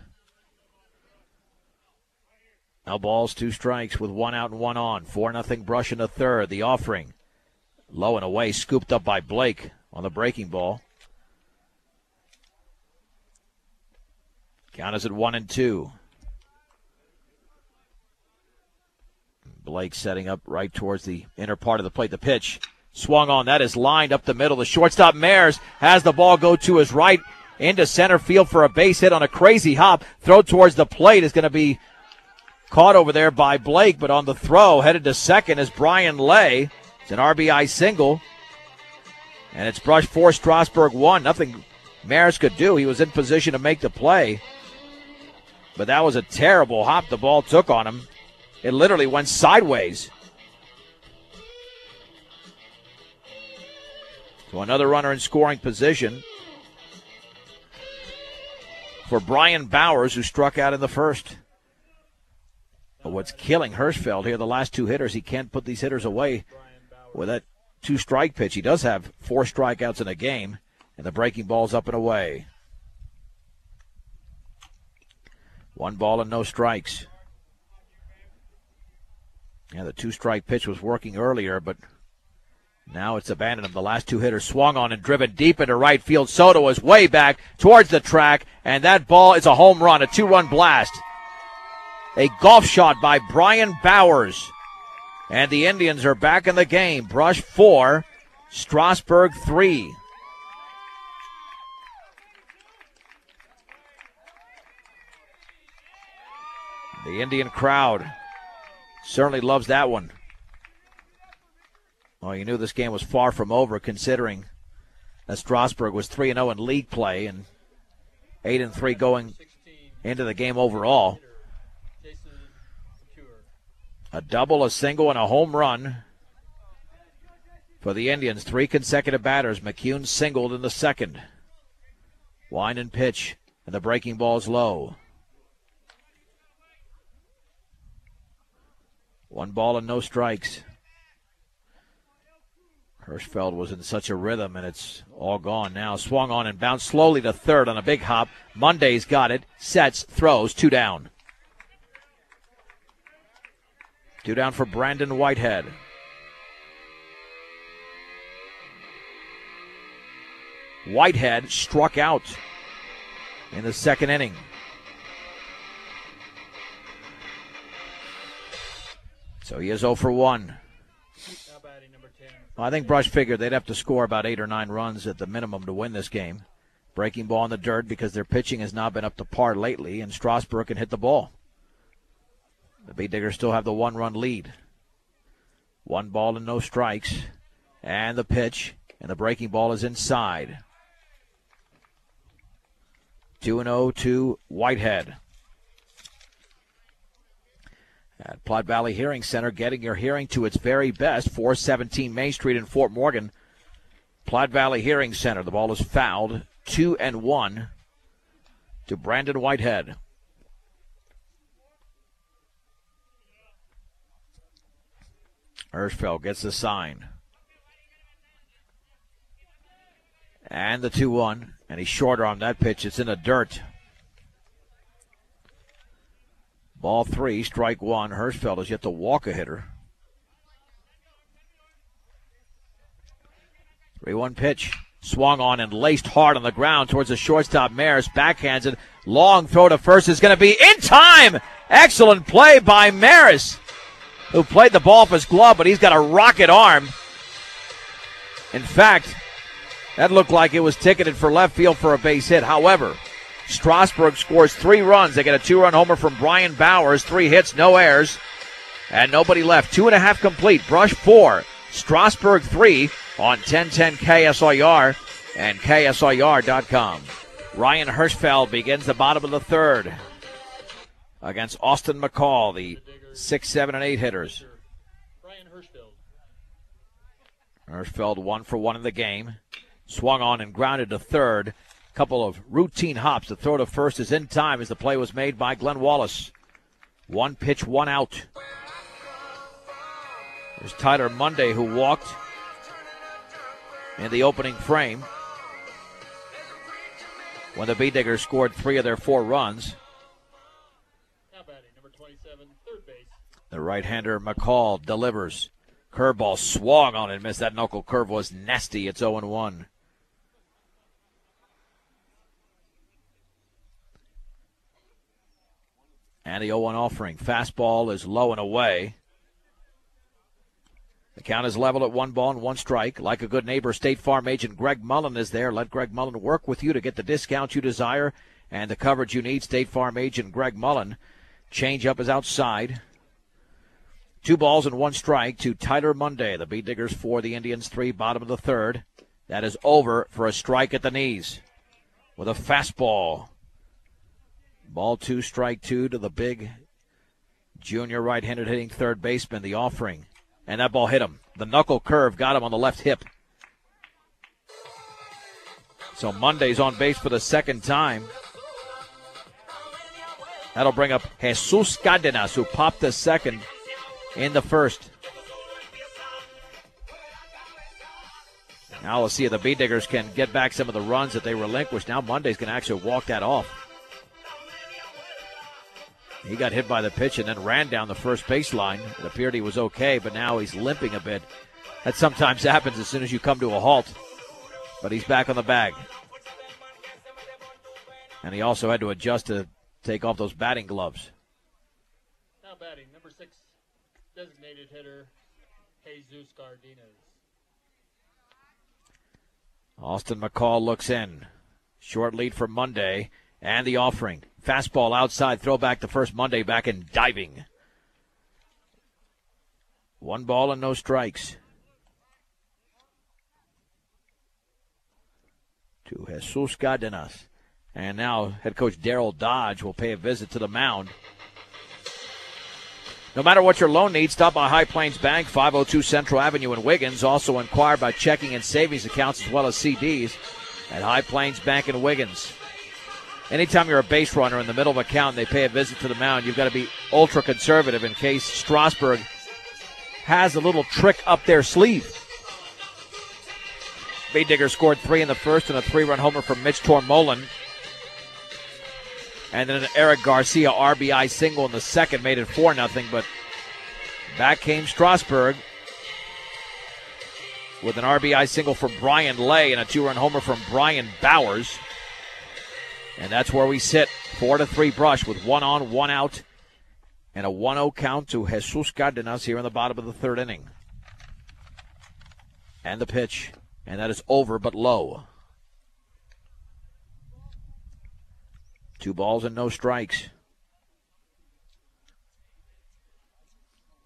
Now balls, 2 strikes with 1 out and 1 on. 4-0 Brush in the third. The offering. Low and away, scooped up by Blake on the breaking ball. Count is at 1-2. Blake setting up right towards the inner part of the plate. The pitch swung on. That is lined up the middle. The shortstop Mares has the ball go to his right into center field for a base hit on a crazy hop. Throw towards the plate is going to be caught over there by Blake, but on the throw, headed to second is Brian Lay. It's an RBI single. And it's Brush 4, Strasburg 1. Nothing Maris could do. He was in position to make the play. But that was a terrible hop the ball took on him. It literally went sideways. So another runner in scoring position for Brian Bowers, who struck out in the first. But what's killing Hirschfeld here, the last 2 hitters, he can't put these hitters away with that 2-strike pitch. He does have 4 strikeouts in a game, and the breaking ball's up and away. 1 ball and no strikes. Yeah, the 2-strike pitch was working earlier, but now it's abandoned him. The last 2 hitters swung on and driven deep into right field. Soto is way back towards the track, and that ball is a home run, a 2-run blast. A golf shot by Brian Bowers. And the Indians are back in the game. Brush 4, Strasburg 3. The Indian crowd certainly loves that one. Well, you knew this game was far from over, considering that Strasburg was 3-0 in league play and 8-3 going into the game overall. A double, a single, and a home run for the Indians. 3 consecutive batters. McCune singled in the second. Wind and pitch, and the breaking ball is low. 1 ball and no strikes. Hirschfeld was in such a rhythm, and it's all gone now. Swung on and bounced slowly to third on a big hop. Monday's got it. Sets, throws, 2 down. 2 down for Brandon Whitehead. Whitehead struck out in the second inning. So he is 0 for 1. Well, I think Brush figured they'd have to score about 8 or 9 runs at the minimum to win this game. Breaking ball in the dirt because their pitching has not been up to par lately, and Strasburg can hit the ball. The Bee Diggers still have the 1-run lead. 1 ball and no strikes. And the pitch, and the breaking ball is inside. 2-0 to Whitehead. At Platte Valley Hearing Center, getting your hearing to its very best. 417 Main Street in Fort Morgan. Platte Valley Hearing Center. The ball is fouled. 2-1 to Brandon Whitehead. Hirschfeld gets the sign. And the 2-1. And he's shorter on that pitch. It's in the dirt. Ball 3, strike 1. Hirschfeld has yet to walk a hitter. 3-1 pitch. Swung on and laced hard on the ground towards the shortstop. Maris backhands it. Long throw to first is going to be in time. Excellent play by Maris, who played the ball off his glove, but he's got a rocket arm. In fact, That looked like it was ticketed for left field for a base hit. However, Strasburg scores 3 runs. They get a 2-run homer from Brian Bowers. 3 hits, no errors, and nobody left. 2.5 complete. Brush 4, Strasburg 3 on 1010 KSIR and KSIR.com. Ryan Hirschfeld begins the bottom of the third against Austin McCall, the 6, 7, and 8 hitters. Ryan Hirschfeld. Hirschfeld 1 for 1 in the game. Swung on and grounded to third. Couple of routine hops. The throw to first is in time as the play was made by Glenn Wallace. 1 pitch, 1 out. There's Tyler Monday, who walked in the opening frame when the B-Diggers scored 3 of their 4 runs. Now batting, number 27, third base. The right-hander McCall delivers. Curveball swung on and missed. That knuckle curve was nasty. It's 0-1. And the 0-1 offering. Fastball is low and away. The count is level at 1 ball and 1 strike. Like a good neighbor, State Farm agent Greg Mullen is there. Let Greg Mullen work with you to get the discount you desire and the coverage you need. State Farm agent Greg Mullen. Change up is outside. 2 balls and 1 strike to Tyler Monday. The B-Diggers 4, the Indians 3, bottom of the third. That is over for a strike at the knees with a fastball. Ball 2, strike 2 to the big junior right-handed hitting third baseman, the offering. And that ball hit him. The knuckle curve got him on the left hip. So Monday's on base for the second time. That'll bring up Jesus Cardenas, who popped the second in the first. Now we'll see if the B-Diggers can get back some of the runs that they relinquished. Now Monday's going to actually walk that off. He got hit by the pitch and then ran down the first baseline. It appeared he was okay, but now he's limping a bit. That sometimes happens as soon as you come to a halt. But he's back on the bag. And he also had to adjust to take off those batting gloves. Now batting, number 6, designated hitter, Jesus Cardenas. Austin McCall looks in. Short lead for Monday. And the offering. Fastball outside, throw back to first. Monday back and diving. 1 ball and no strikes. To Jesus Cardenas. And now head coach Darryl Dodge will pay a visit to the mound. No matter what your loan needs, stop by High Plains Bank, 502 Central Avenue in Wiggins. Also inquire about checking and savings accounts as well as CDs at High Plains Bank in Wiggins. Anytime you're a base runner in the middle of a count and they pay a visit to the mound, you've got to be ultra conservative in case Strasburg has a little trick up their sleeve. B-Digger scored 3 in the first and a 3-run homer from Mitch Tormolin. And then an Eric Garcia RBI single in the second made it 4-0, but back came Strasburg with an RBI single from Brian Lay and a 2-run homer from Brian Bowers. And that's where we sit, 4-3 Brush with 1 on, 1 out, and a 1-0 count to Jesus Cardenas here in the bottom of the third inning. And the pitch, and that is over but low. 2 balls and no strikes.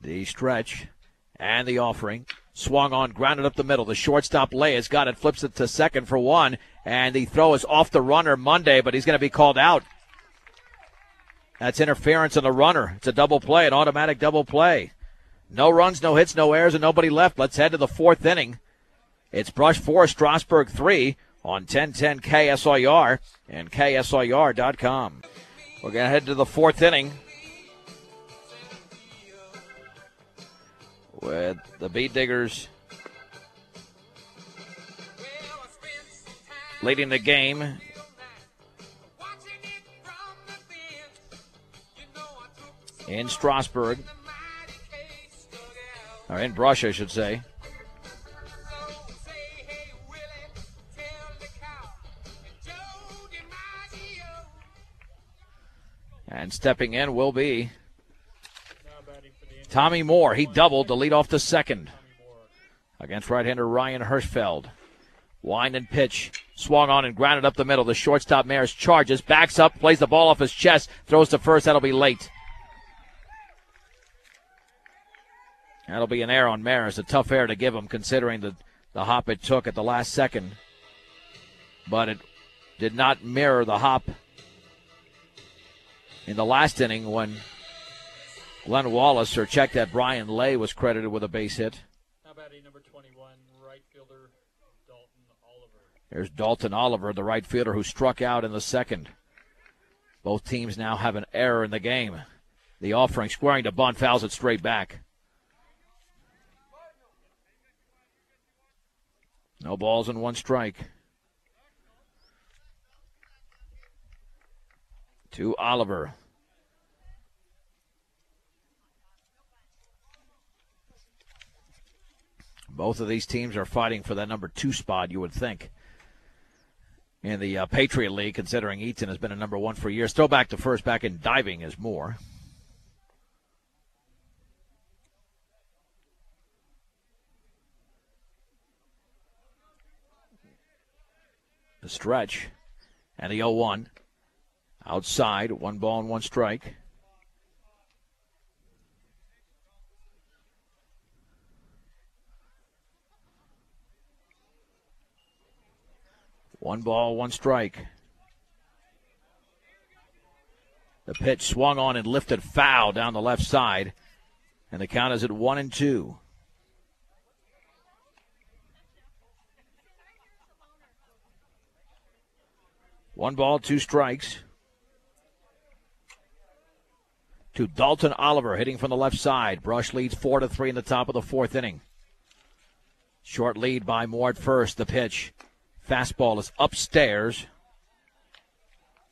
The stretch and the offering. Swung on, grounded up the middle. The shortstop Lay has got it, flips it to second for 1. And the throw is off the runner Monday, but he's going to be called out. That's interference on the runner. It's a double play, an automatic double play. No runs, no hits, no errors, and nobody left. Let's head to the 4th inning. It's Brush 4, Strasburg 3 on 1010 KSIR and KSIR.com. We're going to head to the 4th inning with the B-Diggers leading the game. In Strasburg. Or in Brush, I should say. And stepping in will be Tommy Moore. He doubled to lead off the second against right-hander Ryan Hirschfeld. Wind and pitch. Swung on and grounded up the middle. The shortstop Maris charges, backs up, plays the ball off his chest, throws to first. That'll be late. That'll be an error on Maris. A tough error to give him considering the hop it took at the last second. But it did not mirror the hop in the last inning when Glenn Wallace, or check that, Brian Lay was credited with a base hit. Now batting number 21, right fielder Dalton Oliver. There's Dalton Oliver, the right fielder who struck out in the second. Both teams now have an error in the game. The offering squaring to bunt, fouls it straight back. No balls and one strike. To Oliver. Both of these teams are fighting for that number 2 spot, you would think, in the Patriot League, considering Eaton has been a number 1 for years. Throw back to first, back in diving is Moore. The stretch and the 0-1. Outside, 1 ball and 1 strike. One ball, 1 strike. The pitch swung on and lifted foul down the left side. And the count is at 1-2. One ball, 2 strikes. To Dalton Oliver, hitting from the left side. Brush leads 4-3 in the top of the 4th inning. Short lead by Moore at first. The pitch. Fastball is upstairs.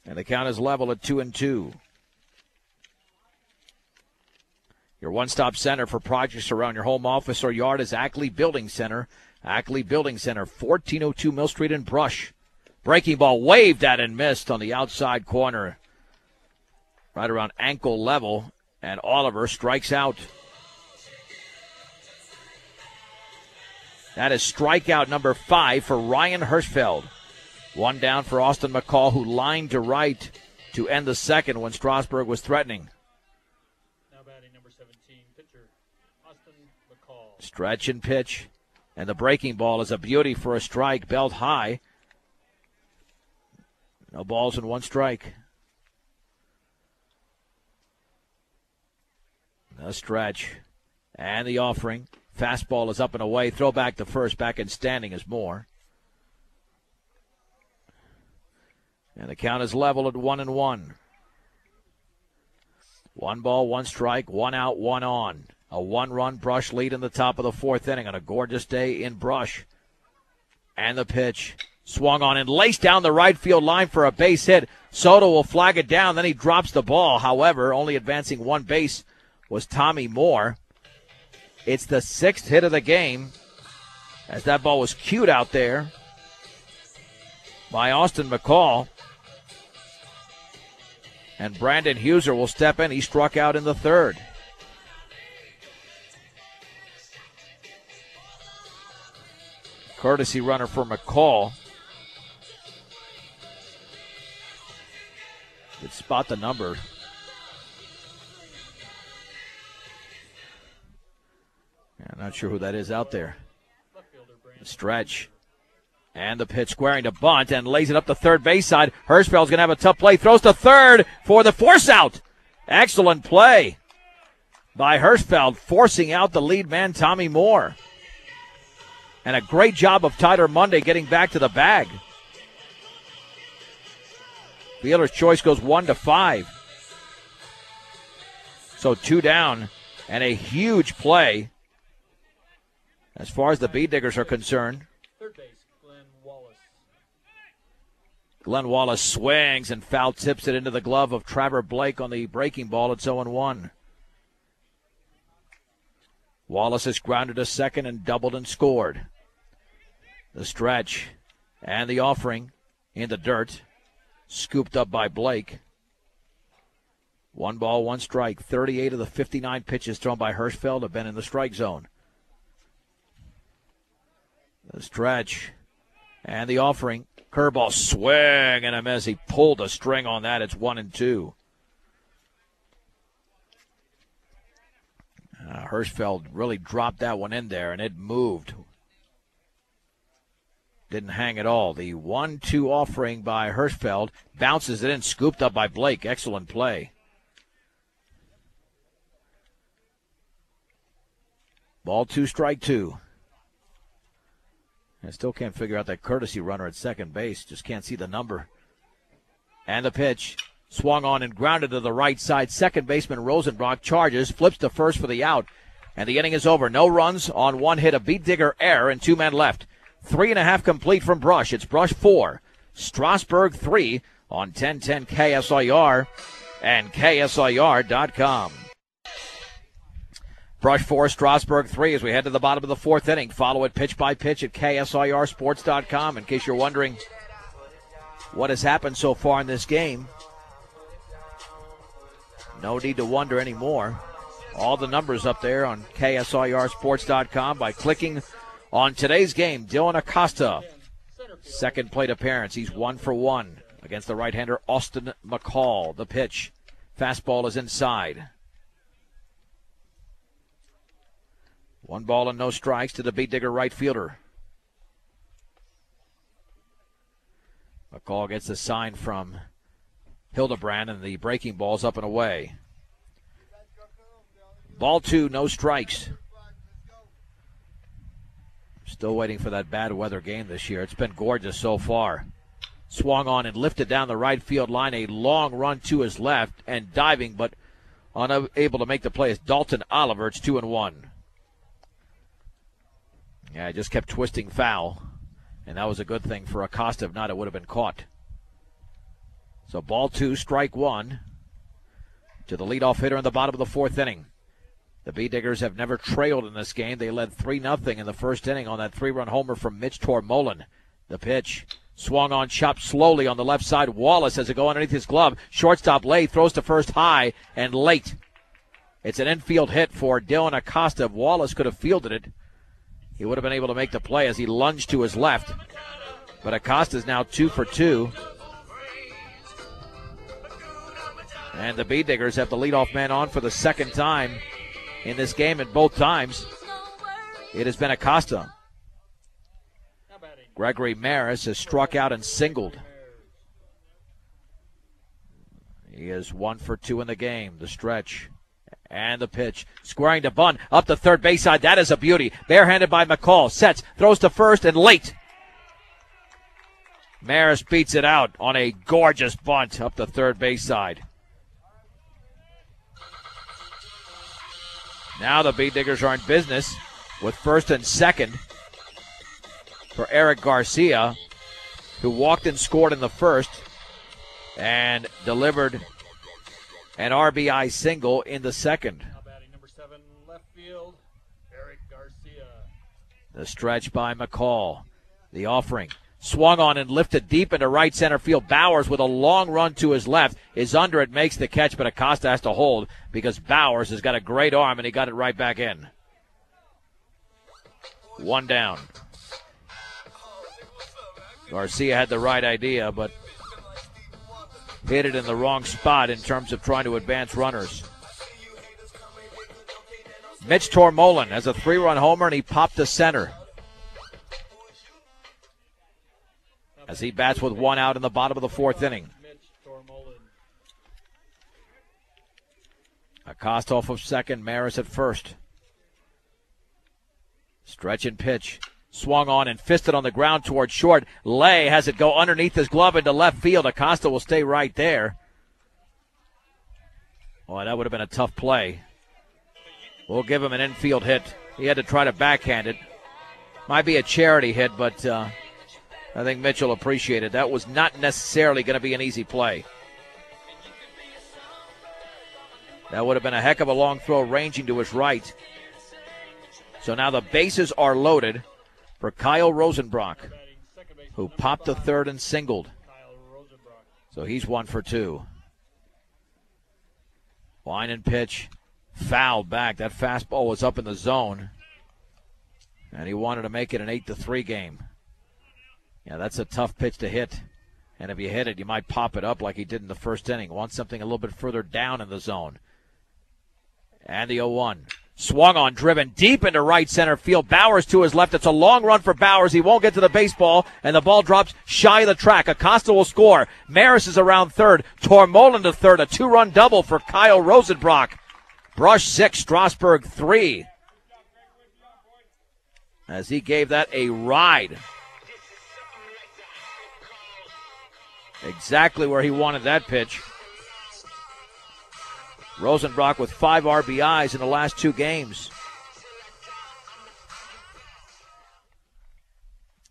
And the count is level at 2-2. Your one-stop center for projects around your home office or yard is Ackley Building Center. Ackley Building Center, 1402 Mill Street in Brush. Breaking ball waved at and missed on the outside corner, right around ankle level, and Oliver strikes out. That is strikeout number 5 for Ryan Hirschfeld. 1 down for Austin McCall, who lined to right to end the second when Strasburg was threatening. Now batting number 17, pitcher Austin McCall. Stretch and pitch, and the breaking ball is a beauty for a strike, belt high. No balls and 1 strike. The stretch and the offering. Fastball is up and away. Throw back to first. Back in standing is Moore. And the count is level at 1-1. 1 ball, 1 strike, 1 out, 1 on. A 1-run Brush lead in the top of the 4th inning on a gorgeous day in Brush. And the pitch. Swung on and laced down the right field line for a base hit. Soto will flag it down. Then he drops the ball. However, only advancing 1 base was Tommy Moore. It's the 6th hit of the game as that ball was cued out there by Austin McCall. And Brandon Huser will step in. He struck out in the 3rd. Courtesy runner for McCall. Could spot the number. I'm not sure who that is out there. The stretch. And the pitch squaring to bunt and lays it up the third base side. Hirschfeld's going to have a tough play. Throws to third for the force out. Excellent play by Hirschfeld, forcing out the lead man, Tommy Moore. And a great job of Tyler Monday getting back to the bag. Fielder's choice goes 1-5. So 2 down and a huge play as far as the Bee Diggers are concerned. Third base, Glenn Wallace. Glenn Wallace swings and foul tips it into the glove of Trevor Blake on the breaking ball. It's 0-1. Wallace has grounded to second and doubled and scored. The stretch and the offering in the dirt. Scooped up by Blake. 1 ball, 1 strike. 38 of the 59 pitches thrown by Hirschfeld have been in the strike zone. The stretch And the offering, curveball, swing and a miss. He pulled a string on that. It's 1-2. Hirschfeld really dropped that one in there, and it moved. Didn't hang at all. The 1-2 offering by Hirschfeld bounces it in, scooped up by Blake. Excellent play. Ball 2, strike 2. I still can't figure out that courtesy runner at second base. Just can't see the number. And the pitch. Swung on and grounded to the right side. Second baseman Rosenbrock charges, flips to first for the out. And the inning is over. No runs on one hit. A beat digger error and 2 men left. 3.5 complete from Brush. It's Brush 4. Strasburg 3 on 1010 KSIR and KSIR.com. Brush 4, Strasburg 3 as we head to the bottom of the 4th inning. Follow it pitch by pitch at KSIRsports.com in case you're wondering what has happened so far in this game. No need to wonder anymore. All the numbers up there on KSIRsports.com by clicking on today's game. Dylan Acosta, second plate appearance. He's 1 for 1 against the right-hander Austin McCall. The pitch. Fastball is inside. 1 ball and no strikes to the beat digger right fielder. McCall gets the sign from Hildebrand, and the breaking ball's up and away. Ball 2, no strikes. Still waiting for that bad weather game this year. It's been gorgeous so far. Swung on and lifted down the right field line. A long run to his left and diving, but unable to make the play is Dalton Oliver. It's 2-1. Yeah, it just kept twisting foul, and that was a good thing for Acosta. If not, it would have been caught. So ball 2, strike 1 to the leadoff hitter in the bottom of the 4th inning. The B-Diggers have never trailed in this game. They led 3-0 in the first inning on that 3-run homer from Mitch Tormolin. The pitch swung on, chopped slowly on the left side. Wallace has it go underneath his glove. Shortstop Lay throws to first high and late. It's an infield hit for Dylan Acosta. If Wallace could have fielded it, he would have been able to make the play as he lunged to his left. But Acosta's now 2 for 2. And the B-Diggers have the leadoff man on for the second time in this game, and both times it has been Acosta. Gregory Maris has struck out and singled. He is 1 for 2 in the game. The stretch. And the pitch. Squaring to bunt. Up the third base side. That is a beauty. Barehanded by McCall. Sets. Throws to first and late. Maris beats it out on a gorgeous bunt up the third base side. Now the B-Diggers are in business with first and second for Eric Garcia, who walked and scored in the first and delivered an RBI single in the second. Now batting number 7, left field, Eric Garcia. The stretch by McCall. The offering. Swung on and lifted deep into right center field. Bowers with a long run to his left is under it, makes the catch, but Acosta has to hold because Bowers has got a great arm and he got it right back in. 1 down. Garcia had the right idea, but hit it in the wrong spot in terms of trying to advance runners. Mitch Tormolin has a 3-run homer, and he popped to center as he bats with 1 out in the bottom of the 4th inning. Acosta off of second, Maris at first. Stretch and pitch. Swung on and fisted on the ground toward short. Lay has it go underneath his glove into left field. Acosta will stay right there. Boy, that would have been a tough play. We'll give him an infield hit. He had to try to backhand it. Might be a charity hit, but I think Mitch will appreciate it. That was not necessarily going to be an easy play. That would have been a heck of a long throw ranging to his right. So now the bases are loaded for Kyle Rosenbrock, who popped to third and singled. So he's 1 for 2. Line and pitch. Fouled back. That fastball was up in the zone. And he wanted to make it an 8-3 game. Yeah, that's a tough pitch to hit. And if you hit it, you might pop it up like he did in the first inning. Want something a little bit further down in the zone. And the 0-1. Swung on, driven deep into right center field. Bowers to his left. It's a long run for Bowers. He won't get to the baseball, and the ball drops shy of the track. Acosta will score. Maris is around third. Tormolen to third. A 2-run double for Kyle Rosenbrock. Brush 6, Strasburg 3. As he gave that a ride. Exactly where he wanted that pitch. Rosenbrock with 5 RBIs in the last 2 games.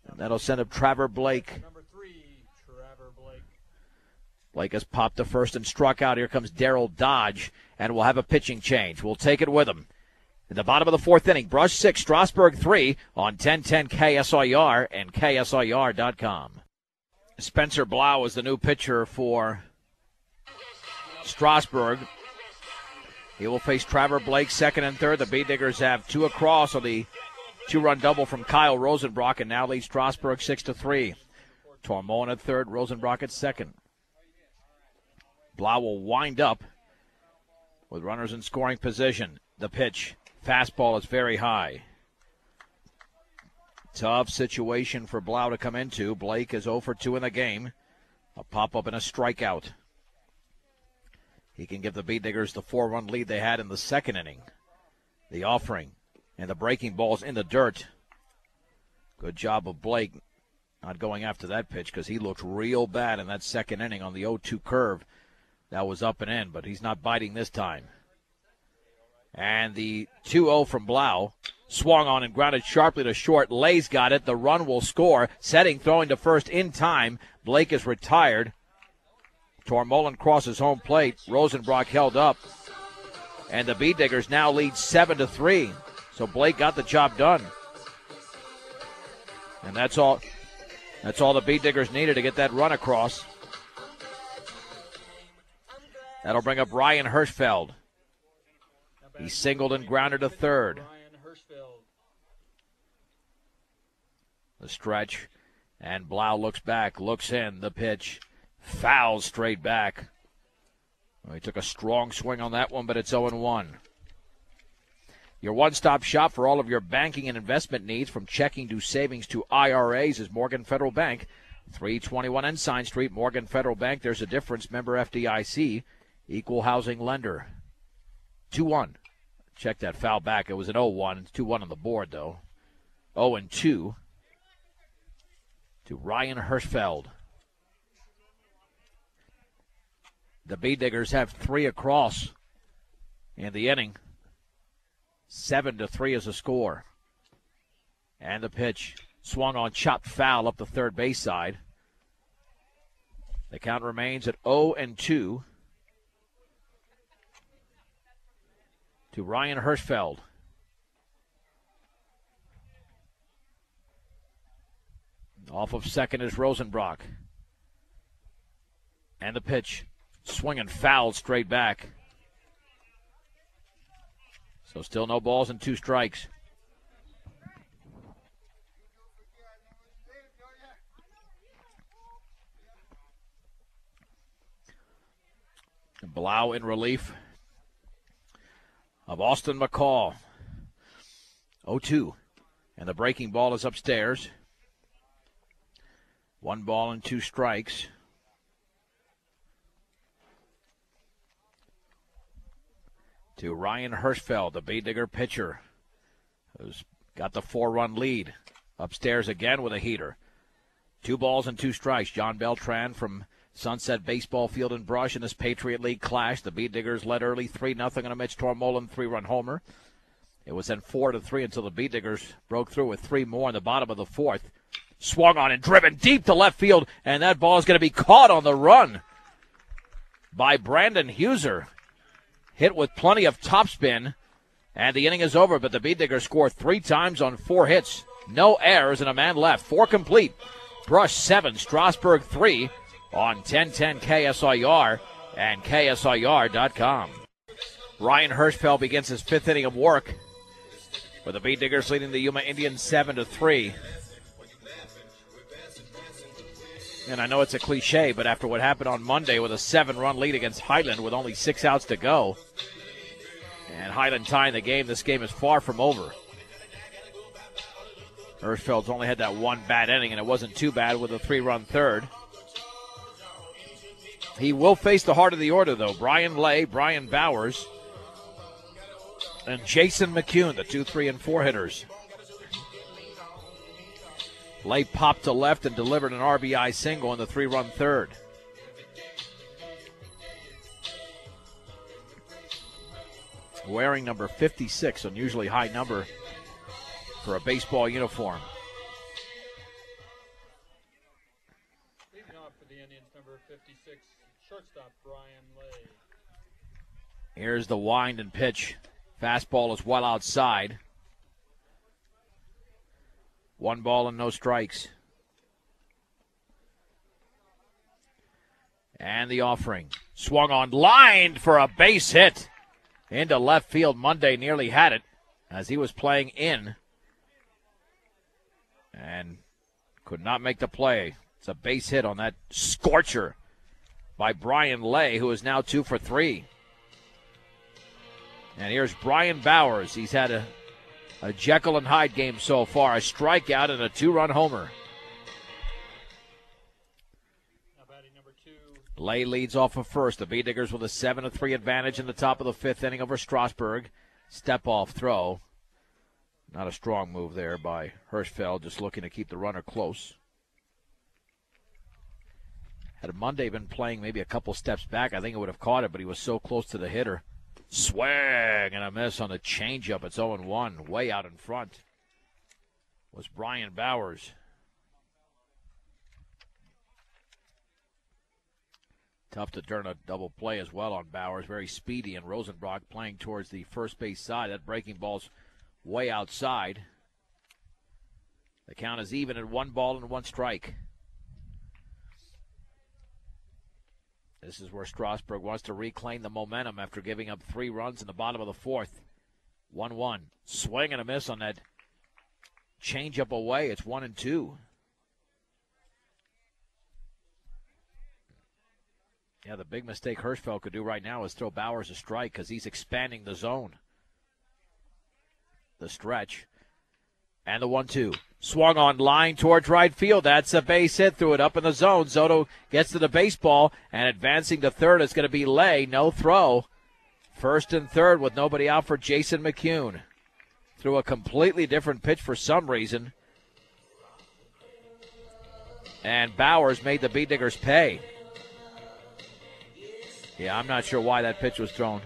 And that'll send up Trevor Blake. Number 3, Trevor Blake. Blake has popped the first and struck out. Here comes Daryl Dodge, and we'll have a pitching change. We'll take it with him. In the bottom of the 4th inning, Brush 6, Strasburg 3 on 1010 KSIR and KSIR.com. Spencer Blau is the new pitcher for Strasburg. He will face Trevor Blake second and third. The Bee Diggers have 2 across on the 2-run double from Kyle Rosenbrock, and now leads Strasburg 6-3. Tormolen at third, Rosenbrock at second. Blau will wind up with runners in scoring position. The pitch, fastball is very high. Tough situation for Blau to come into. Blake is 0 for 2 in the game. A pop-up and a strikeout. He can give the Bee Diggers the 4-run lead they had in the second inning. The offering and the breaking ball's in the dirt. Good job of Blake not going after that pitch because he looked real bad in that second inning on the 0-2 curve. That was up and in, but he's not biting this time. And the 2-0 from Blau. Swung on and grounded sharply to short. Lay's got it. The run will score. Setting, throwing to first in time. Blake is retired. Tormolen crosses home plate. Rosenbrock held up. And the Bee Diggers now lead 7-3. So Blake got the job done. And that's all the Bee Diggers needed to get that run across. That'll bring up Ryan Hirschfeld. He singled and grounded to third. The stretch, and Blau looks back, looks in, the pitch, fouls straight back. Well, he took a strong swing on that one, but it's 0-1. Your one-stop shop for all of your banking and investment needs, from checking to savings to IRAs, is Morgan Federal Bank, 321 Ensign Street, Morgan Federal Bank. There's a difference, member FDIC, equal housing lender. 2-1. Check that foul back. It was an 0-1. It's 2-1 on the board, though. 0-2. To Ryan Hirschfeld. The Bee Diggers have 3 across in the inning. 7-3 is the score. And the pitch swung on, chopped foul up the third base side. The count remains at 0-2 to Ryan Hirschfeld. Off of second is Rosenbrock. And the pitch, swinging foul straight back. So still no balls and 2 strikes. Blau in relief of Austin McCall. 0-2. And the breaking ball is upstairs. 1 ball and 2 strikes. To Ryan Hirschfeld, the Bee Digger pitcher, who's got the 4-run lead. Upstairs again with a heater. 2 balls and 2 strikes. John Beltran from Sunset Baseball Field and Brush in this Patriot League clash. The Bee Diggers led early 3-0 on a Mitch Tormolen 3-run homer. It was then 4-3 until the Bee Diggers broke through with 3 more in the bottom of the 4th. Swung on and driven deep to left field, and that ball is going to be caught on the run by Brandon Huser. Hit with plenty of topspin, and the inning is over, but the Bee Diggers score 3 times on 4 hits. No errors and a man left. 4 complete. Brush 7, Strasburg 3 on 1010 KSIR and KSIR.com. Ryan Hirschfeld begins his 5th inning of work, with the Bee Diggers leading the Yuma Indians 7-3. And I know it's a cliche, but after what happened on Monday with a 7-run lead against Highland with only 6 outs to go, and Highland tying the game, this game is far from over. Hirschfeld's only had that one bad inning, and it wasn't too bad with a 3-run third. He will face the heart of the order, though. Brian Lay, Brian Bowers, and Jason McCune, the 2, 3, and 4 hitters. Lay popped to left and delivered an RBI single in the 3-run third. Wearing number 56, unusually high number for a baseball uniform. Leading off for the Indians, number 56, shortstop Brian Lay. Here's the wind and pitch. Fastball is well outside. 1 ball and no strikes. And the offering. Swung on, lined for a base hit. Into left field. Monday nearly had it as he was playing in. And could not make the play. It's a base hit on that scorcher by Brian Lay, who is now 2 for 3. And here's Brian Bowers. He's had a Jekyll and Hyde game so far. A strikeout and a 2-run homer. Now batting number 2. Lay leads off of first. The B-Diggers with a 7-3 advantage in the top of the 5th inning over Strasburg. Step-off throw. Not a strong move there by Hirschfeld, just looking to keep the runner close. Had Monday been playing maybe a couple steps back, I think it would have caught it, but he was so close to the hitter. Swing and a miss on the changeup. It's 0-1. Way out in front was Brian Bowers. Tough to turn a double play as well on Bowers. Very speedy, and Rosenbrock playing towards the first base side. That breaking ball's way outside. The count is even at 1 ball and 1 strike. This is where Strasburg wants to reclaim the momentum after giving up 3 runs in the bottom of the 4th. 1-1. Swing and a miss on that changeup away. It's 1-2. Yeah, the big mistake Hirschfeld could do right now is throw Bowers a strike because he's expanding the zone. The stretch. And the 1-2. Swung on, line towards right field. That's a base hit. Threw it up in the zone. Zotto gets to the baseball, and advancing to third is going to be Lay. No throw. First and third with nobody out for Jason McCune. Threw a completely different pitch for some reason. And Bowers made the B-Diggers pay. Yeah, I'm not sure why that pitch was thrown.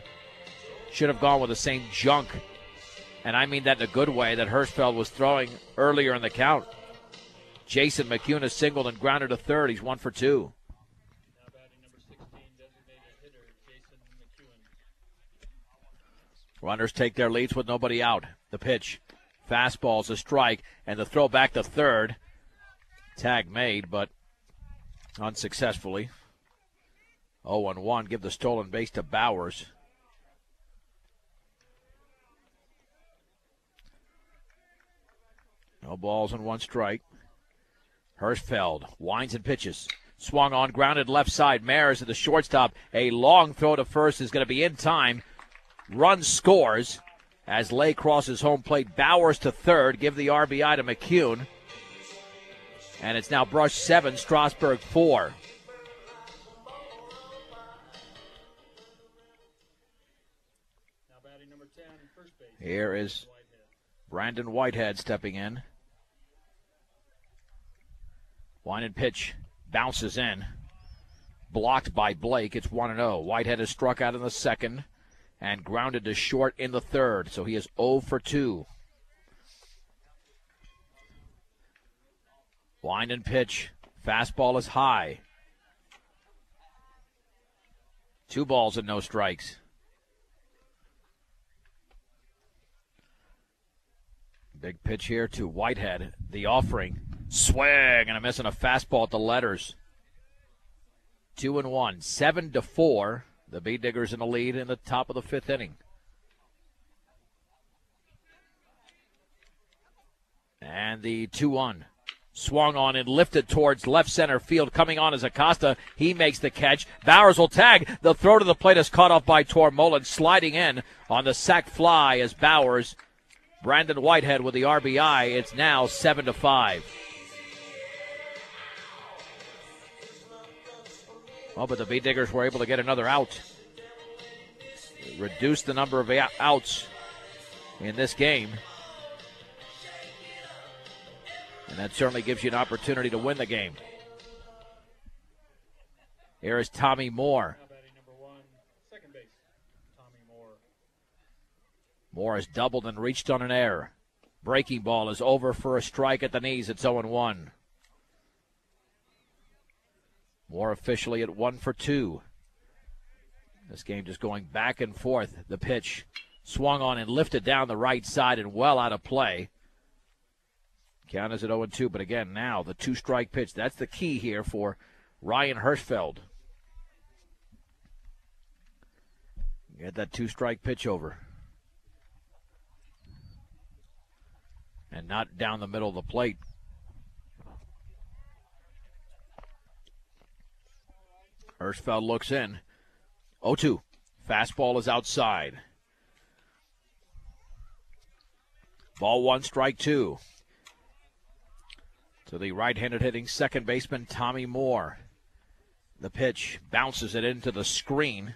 Should have gone with the same junk. And I mean that in a good way, that Hirschfeld was throwing earlier in the count. Jason McCune has singled and grounded to third. He's 1 for 2. Now batting number 16, designated hitter Jason McCune. Runners take their leads with nobody out. The pitch. Fastball's a strike, and the throw back to third. Tag made, but unsuccessfully. 0-1. Give the stolen base to Bowers. No balls and 1 strike. Hirschfeld winds and pitches. Swung on, grounded left side. Mares at the shortstop. A long throw to first is going to be in time. Run scores as Lay crosses home plate. Bowers to third. Give the RBI to McCune. And it's now Brush 7, Strasburg 4. Now batting number 10, first base. Here is Brandon Whitehead stepping in. Line and pitch. Bounces in. Blocked by Blake. It's 1-0. Whitehead is struck out in the second and grounded to short in the third. So he is 0 for 2. Line and pitch. Fastball is high. 2 balls and no strikes. Big pitch here to Whitehead. The offering. Swing and a miss on a fastball at the letters. 2-1. 7-4. The B-Diggers in the lead in the top of the 5th inning. And the 2-1. Swung on and lifted towards left center field. Coming on is Acosta. He makes the catch. Bowers will tag. The throw to the plate is caught off by Tormolen, sliding in on the sac fly as Bowers. Brandon Whitehead with the RBI. It's now 7-5. Well, but the Bee Diggers were able to get another out. Reduce the number of outs in this game. And that certainly gives you an opportunity to win the game. Here is Tommy Moore. Number 1, second base, Tommy Moore. Moore has doubled and reached on an error. Breaking ball is over for a strike at the knees. It's 0-1. Moore officially at 1 for 2. This game just going back and forth. The pitch swung on and lifted down the right side and well out of play. Count is at 0-2, but again, now the 2-strike pitch. That's the key here for Ryan Hirschfeld. Get that 2-strike pitch over. And not down the middle of the plate. Hirschfeld looks in. 0-2. Fastball is outside. Ball 1, strike 2. To the right-handed hitting second baseman, Tommy Moore. The pitch bounces it into the screen.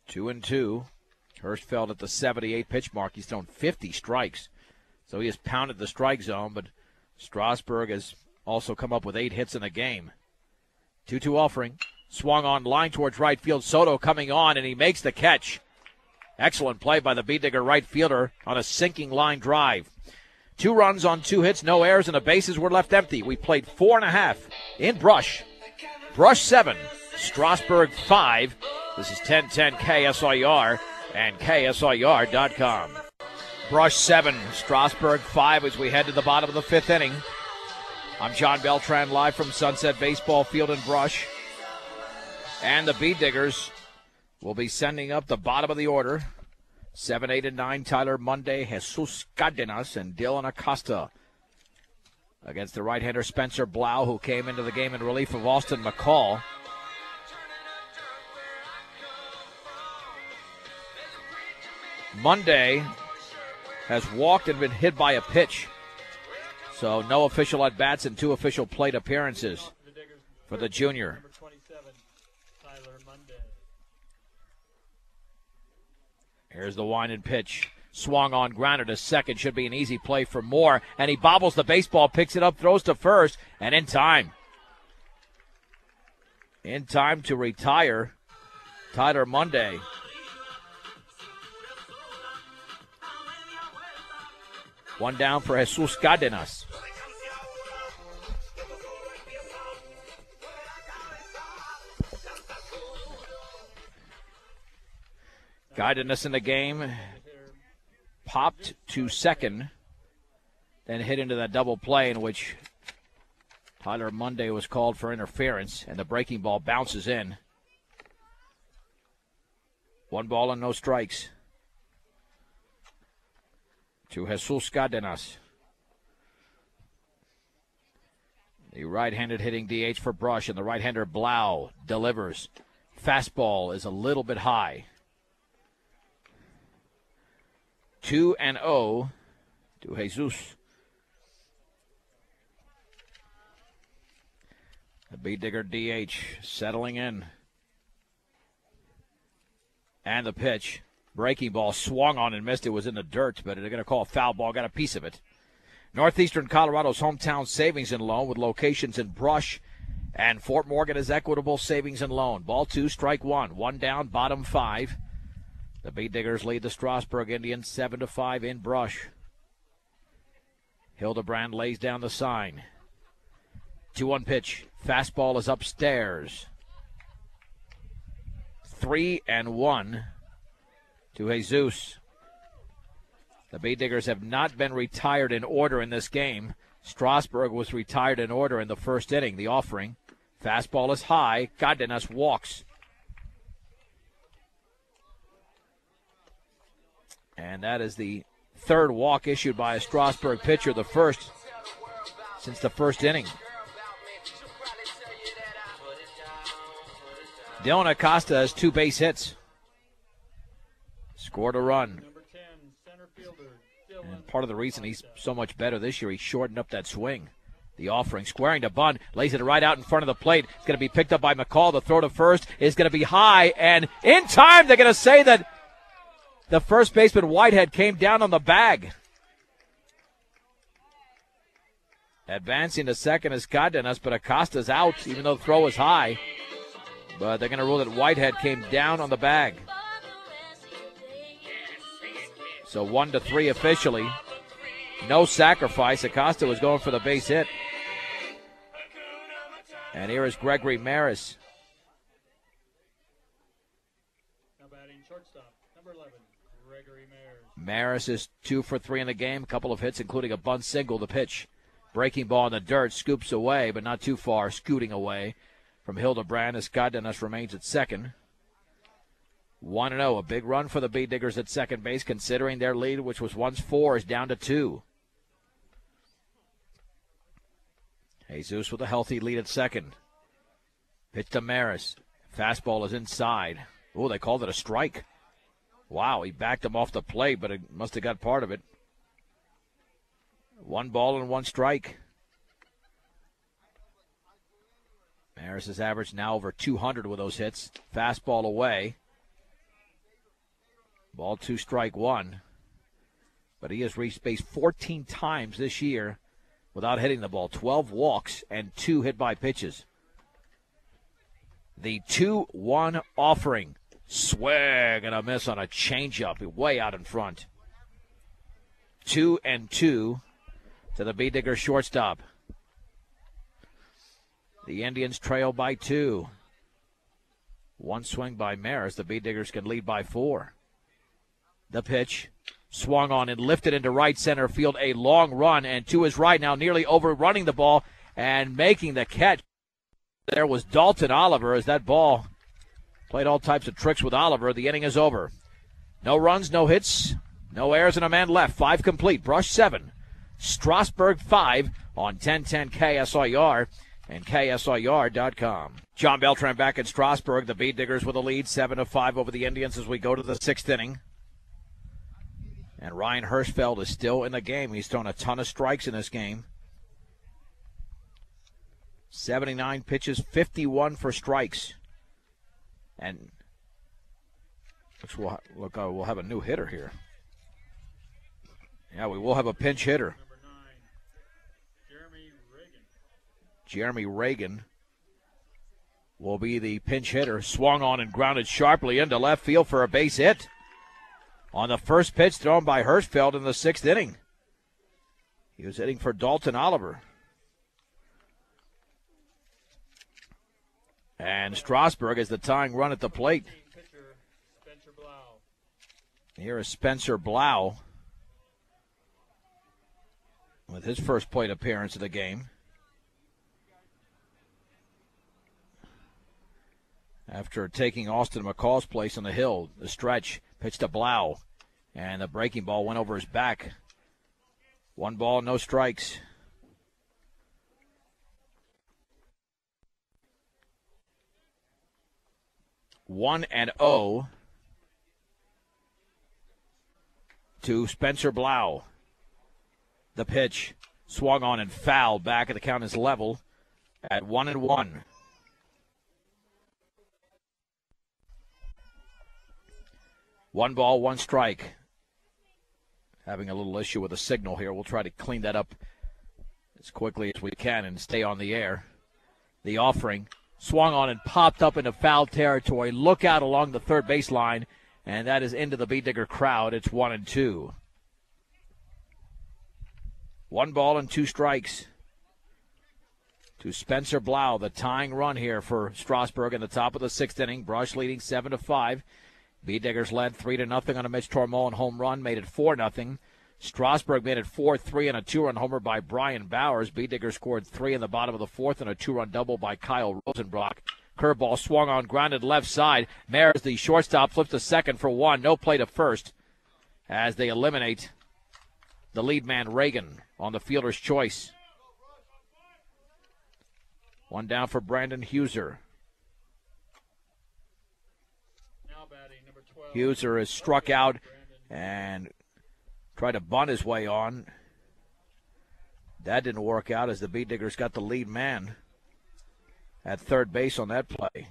2-2. Hirschfeld at the 78 pitch mark. He's thrown 50 strikes. So he has pounded the strike zone, but Strasburg has also come up with 8 hits in the game. 2-2 offering. Swung on line towards right field. Soto coming on, and he makes the catch. Excellent play by the Bee Digger right fielder on a sinking line drive. 2 runs on 2 hits, no errors, and the bases were left empty. We played 4.5 in Brush. Brush 7, Strasburg 5. This is 1010 KSIR and KSIR.com. Brush 7, Strasburg 5 as we head to the bottom of the 5th inning. I'm John Beltran live from Sunset Baseball Field in Brush. And the Bee Diggers will be sending up the bottom of the order. 7, 8, and 9, Tyler Monday, Jesus Cardenas, and Dylan Acosta. Against the right-hander Spencer Blau, who came into the game in relief of Austin McCall. Monday has walked and been hit by a pitch. So no official at-bats and 2 official plate appearances for the junior. Number 27, Tyler Monday. Here's the wind and pitch. Swung on, grounded to second. Should be an easy play for Moore. And he bobbles the baseball, picks it up, throws to first, and in time. In time to retire Tyler Monday. One down for Jesus Cardenas. Cardenas in the game. Popped to second. Then hit into that double play in which Tyler Monday was called for interference. And the breaking ball bounces in. 1 ball and no strikes to Jesus Cardenas. The right-handed hitting DH for Brush, and the right-hander Blau delivers. Fastball is a little bit high. 2-0 to Jesus. The Bee Digger DH settling in. And the pitch. Breaking ball swung on and missed. It was in the dirt, but they're going to call a foul ball. Got a piece of it. Northeastern Colorado's hometown savings and loan with locations in Brush and Fort Morgan is Equitable Savings and Loan. Ball 2, strike 1. 1 down, bottom 5. The Bee Diggers lead the Strasburg Indians 7-5 in Brush. Hildebrand lays down the sign. 2-1 pitch. Fastball is upstairs. 3-1 to Jesus. The Bee Diggers have not been retired in order in this game. Strasburg was retired in order in the first inning. The offering. Fastball is high. Cardenas walks. And that is the third walk issued by a Strasburg pitcher. The first since the first inning. Dylan Acosta has 2 base hits. Scored a run. Number 10, center fielder, Dylan. And part of the reason he's so much better this year, he shortened up that swing. The offering, squaring to bunt, lays it right out in front of the plate. It's going to be picked up by McCall. The throw to first is going to be high, and in time they're going to say that the first baseman Whitehead came down on the bag. Advancing to second is Cardenas, but Acosta's out, even though the throw was high. But they're going to rule that Whitehead came down on the bag. So 1-3 officially. No sacrifice. Acosta was going for the base hit. And here is Gregory Maris. Now batting shortstop, number 11, Gregory Maris. Maris is 2 for 3 in the game. A couple of hits, including a bunt single. The pitch. Breaking ball in the dirt. Scoops away, but not too far. Scooting away from Hildebrand as Cardenas remains at second. 1-0. A big run for the Bee Diggers at second base, considering their lead, which was once 4, is down to 2. Jesus with a healthy lead at second. Pitch to Maris. Fastball is inside. Oh, they called it a strike. Wow, he backed him off the plate, but it must have got part of it. 1 ball and 1 strike. Maris has averaged now over 200 with those hits. Fastball away. Ball 2, strike 1. But he has reached base 14 times this year without hitting the ball. 12 walks and 2 hit by pitches. The 2-1 offering. Swing and a miss on a changeup way out in front. 2-2 to the Bee Digger shortstop. The Indians trail by 2. 1 swing by Maris. The Bee Diggers can lead by 4. The pitch swung on and lifted into right center field. A long run, and to his right now, nearly overrunning the ball and making the catch. There was Dalton Oliver as that ball played all types of tricks with Oliver. The inning is over. No runs, no hits, no errors, and a man left. 5 complete. Brush 7. Strasburg 5 on 1010 KSIR and KSIR.com. John Beltran back in Strasburg. The Bee Diggers with a lead, 7-5 over the Indians as we go to the 6th inning. And Ryan Hirschfeld is still in the game. He's thrown a ton of strikes in this game. 79 pitches, 51 for strikes. And we'll have a new hitter here. Yeah, we will have a pinch hitter. Number 9, Jeremy Reagan. Jeremy Reagan will be the pinch hitter. Swung on and grounded sharply into left field for a base hit on the first pitch thrown by Hirschfeld in the 6th inning. He was hitting for Dalton Oliver. And Strasburg is the tying run at the plate. Pitcher, Spencer Blau. Here is Spencer Blau with his first plate appearance of the game. After taking Austin McCall's place on the hill, the stretch, pitch to Blau, and the breaking ball went over his back. 1 ball, no strikes. One and 0 to Spencer Blau. The pitch swung on and fouled back, and the count is level at 1-1. One ball, 1 strike. Having a little issue with the signal here. We'll try to clean that up as quickly as we can and stay on the air. The offering swung on and popped up into foul territory. Look out along the third baseline, and that is into the Bee Digger crowd. It's 1-2. 1 ball and 2 strikes to Spencer Blau, the tying run here for Strasburg in the top of the 6th inning. Brush leading 7-5. Bee Diggers led 3-0 on a Mitch Tormolin home run, made it 4-0. Strasburg made it 4-3 on a 2-run homer by Brian Bowers. Bee Diggers scored 3 in the bottom of the 4th on a 2-run double by Kyle Rosenbrock. Curveball swung on, grounded left side. Maris, the shortstop, flips to second for 1. No play to first as they eliminate the lead man, Reagan, on the fielder's choice. One down for Brandon Huser. Now batting, number 12. Huser is struck out and tried to bunt his way on. That didn't work out as the Beat Diggers got the lead man at third base on that play.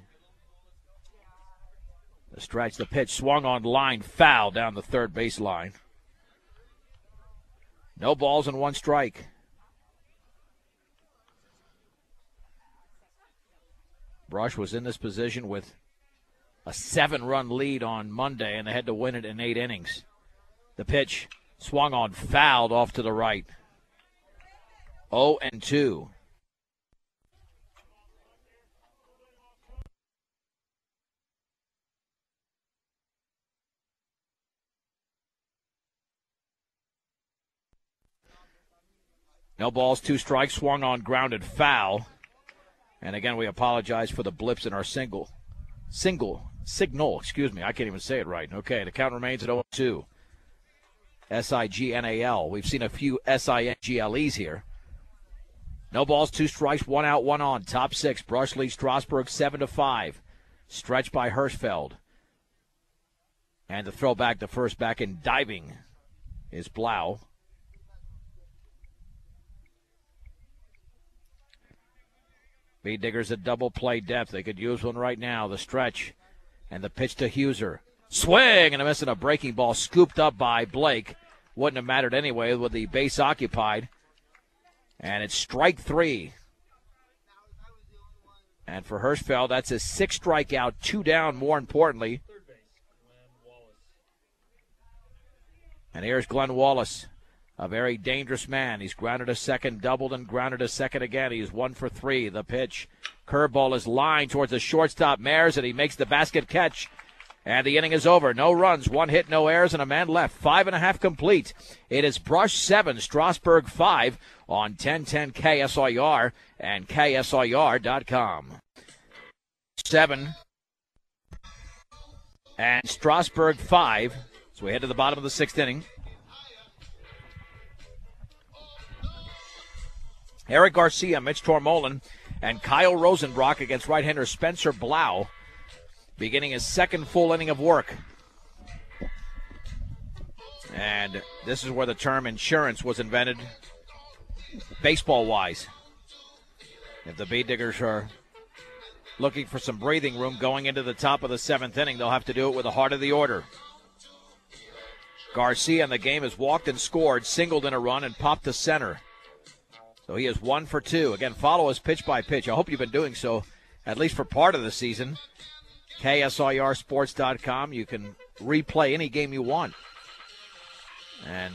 The stretch, the pitch swung on line, foul down the third base line. No balls and one strike. Brush was in this position with a 7-run lead on Monday, and they had to win it in 8 innings. The pitch swung on, fouled off to the right. 0-2. No balls, 2 strikes, swung on, grounded, foul. And again, we apologize for the blips in our signal. Excuse me, I can't even say it right. Okay, the count remains at 0-2. Signal. We've seen a few Singles here. No balls, 2 strikes, 1 out, 1 on. Top 6. Brush leads Strasburg 7-5. Stretched by Hirschfeld. And the throwback to first back in diving is Blau. Beat Diggers at double play depth. They could use one right now. The stretch and the pitch to Huser. Swing and a miss, and a breaking ball scooped up by Blake. Wouldn't have mattered anyway with the base occupied. And it's strike 3. And for Hirschfeld, that's his 6th strikeout, 2 down, more importantly. And here's Glenn Wallace, a very dangerous man. He's grounded a second, doubled, and grounded a second again. He's 1 for 3. The pitch. Curveball is lined towards the shortstop, Mares, and he makes the basket catch. And the inning is over. No runs, 1 hit, no errors, and a man left. 5.5 complete. It is Brush 7, Strasburg 5 on 1010 KSIR and KSIR.com. 7 and Strasburg 5. So we head to the bottom of the 6th inning. Eric Garcia, Mitch Tormolen, and Kyle Rosenbrock against right-hander Spencer Blau, beginning his 2nd full inning of work. And this is where the term insurance was invented, baseball-wise. If the Beat Diggers are looking for some breathing room going into the top of the 7th inning, they'll have to do it with the heart of the order. Garcia in the game has walked and scored, singled in a run, and popped to center. So he is 1 for 2. Again, follow us pitch by pitch. I hope you've been doing so at least for part of the season. KSIRsports.com. You can replay any game you want. And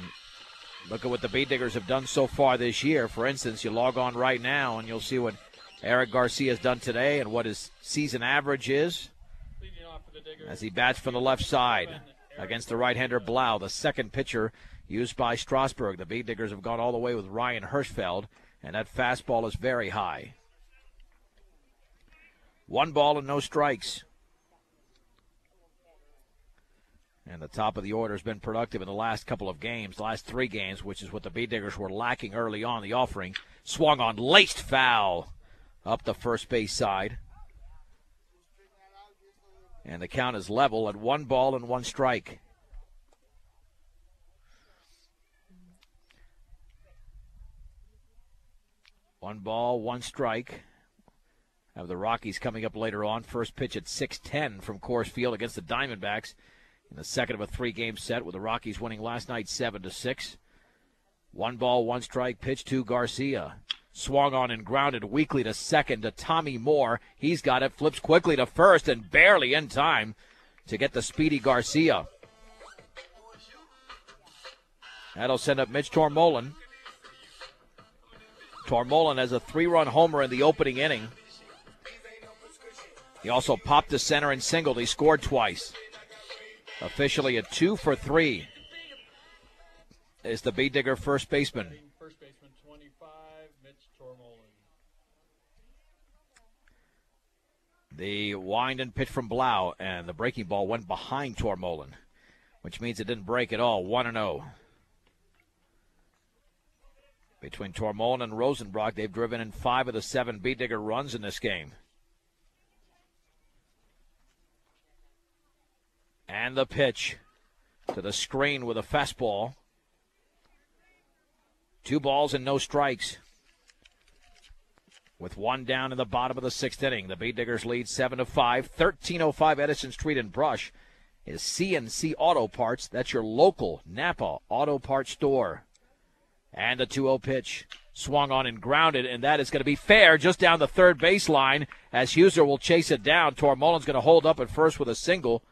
look at what the Beat Diggers have done so far this year. For instance, you log on right now and you'll see what Eric Garcia has done today and what his season average is as he bats from the left side against the right-hander Blau, the 2nd pitcher used by Strasburg. The Beat Diggers have gone all the way with Ryan Hirschfeld, and that fastball is very high. 1 ball and no strikes. And the top of the order has been productive in the last couple of games, the last 3 games, which is what the Beat Diggers were lacking early on the offering. Swung on, laced foul up the first base side. And the count is level at 1 ball and 1 strike. One ball, 1 strike. Have the Rockies coming up later on. First pitch at 6:10 from Coors Field against the Diamondbacks in the second of a 3-game set, with the Rockies winning last night 7-6. 1 ball, 1 strike. Pitch to Garcia. Swung on and grounded weakly to second to Tommy Moore. He's got it. Flips quickly to first and barely in time to get the speedy Garcia. That'll send up Mitch Tormolen. Tormolen has a 3-run homer in the opening inning. He also popped to center and singled. He scored twice. Officially a 2 for 3 is the Beat Digger first baseman. First baseman 25, Mitch Tormolen. The wind and pitch from Blau, and the breaking ball went behind Tormolen, which means it didn't break at all. 1-0. Between Tormollen and Rosenbrock, they've driven in 5 of the 7 Beat Digger runs in this game. And the pitch to the screen with a fastball. 2 balls and no strikes. With 1 down in the bottom of the 6th inning, the Beat Diggers lead 7-5. 1305 Edison Street in Brush is CNC Auto Parts. That's your local Napa Auto Parts store. And the 2-0 pitch swung on and grounded, and that is going to be fair just down the third baseline as Huser will chase it down. Tormollen's going to hold up at first with a single,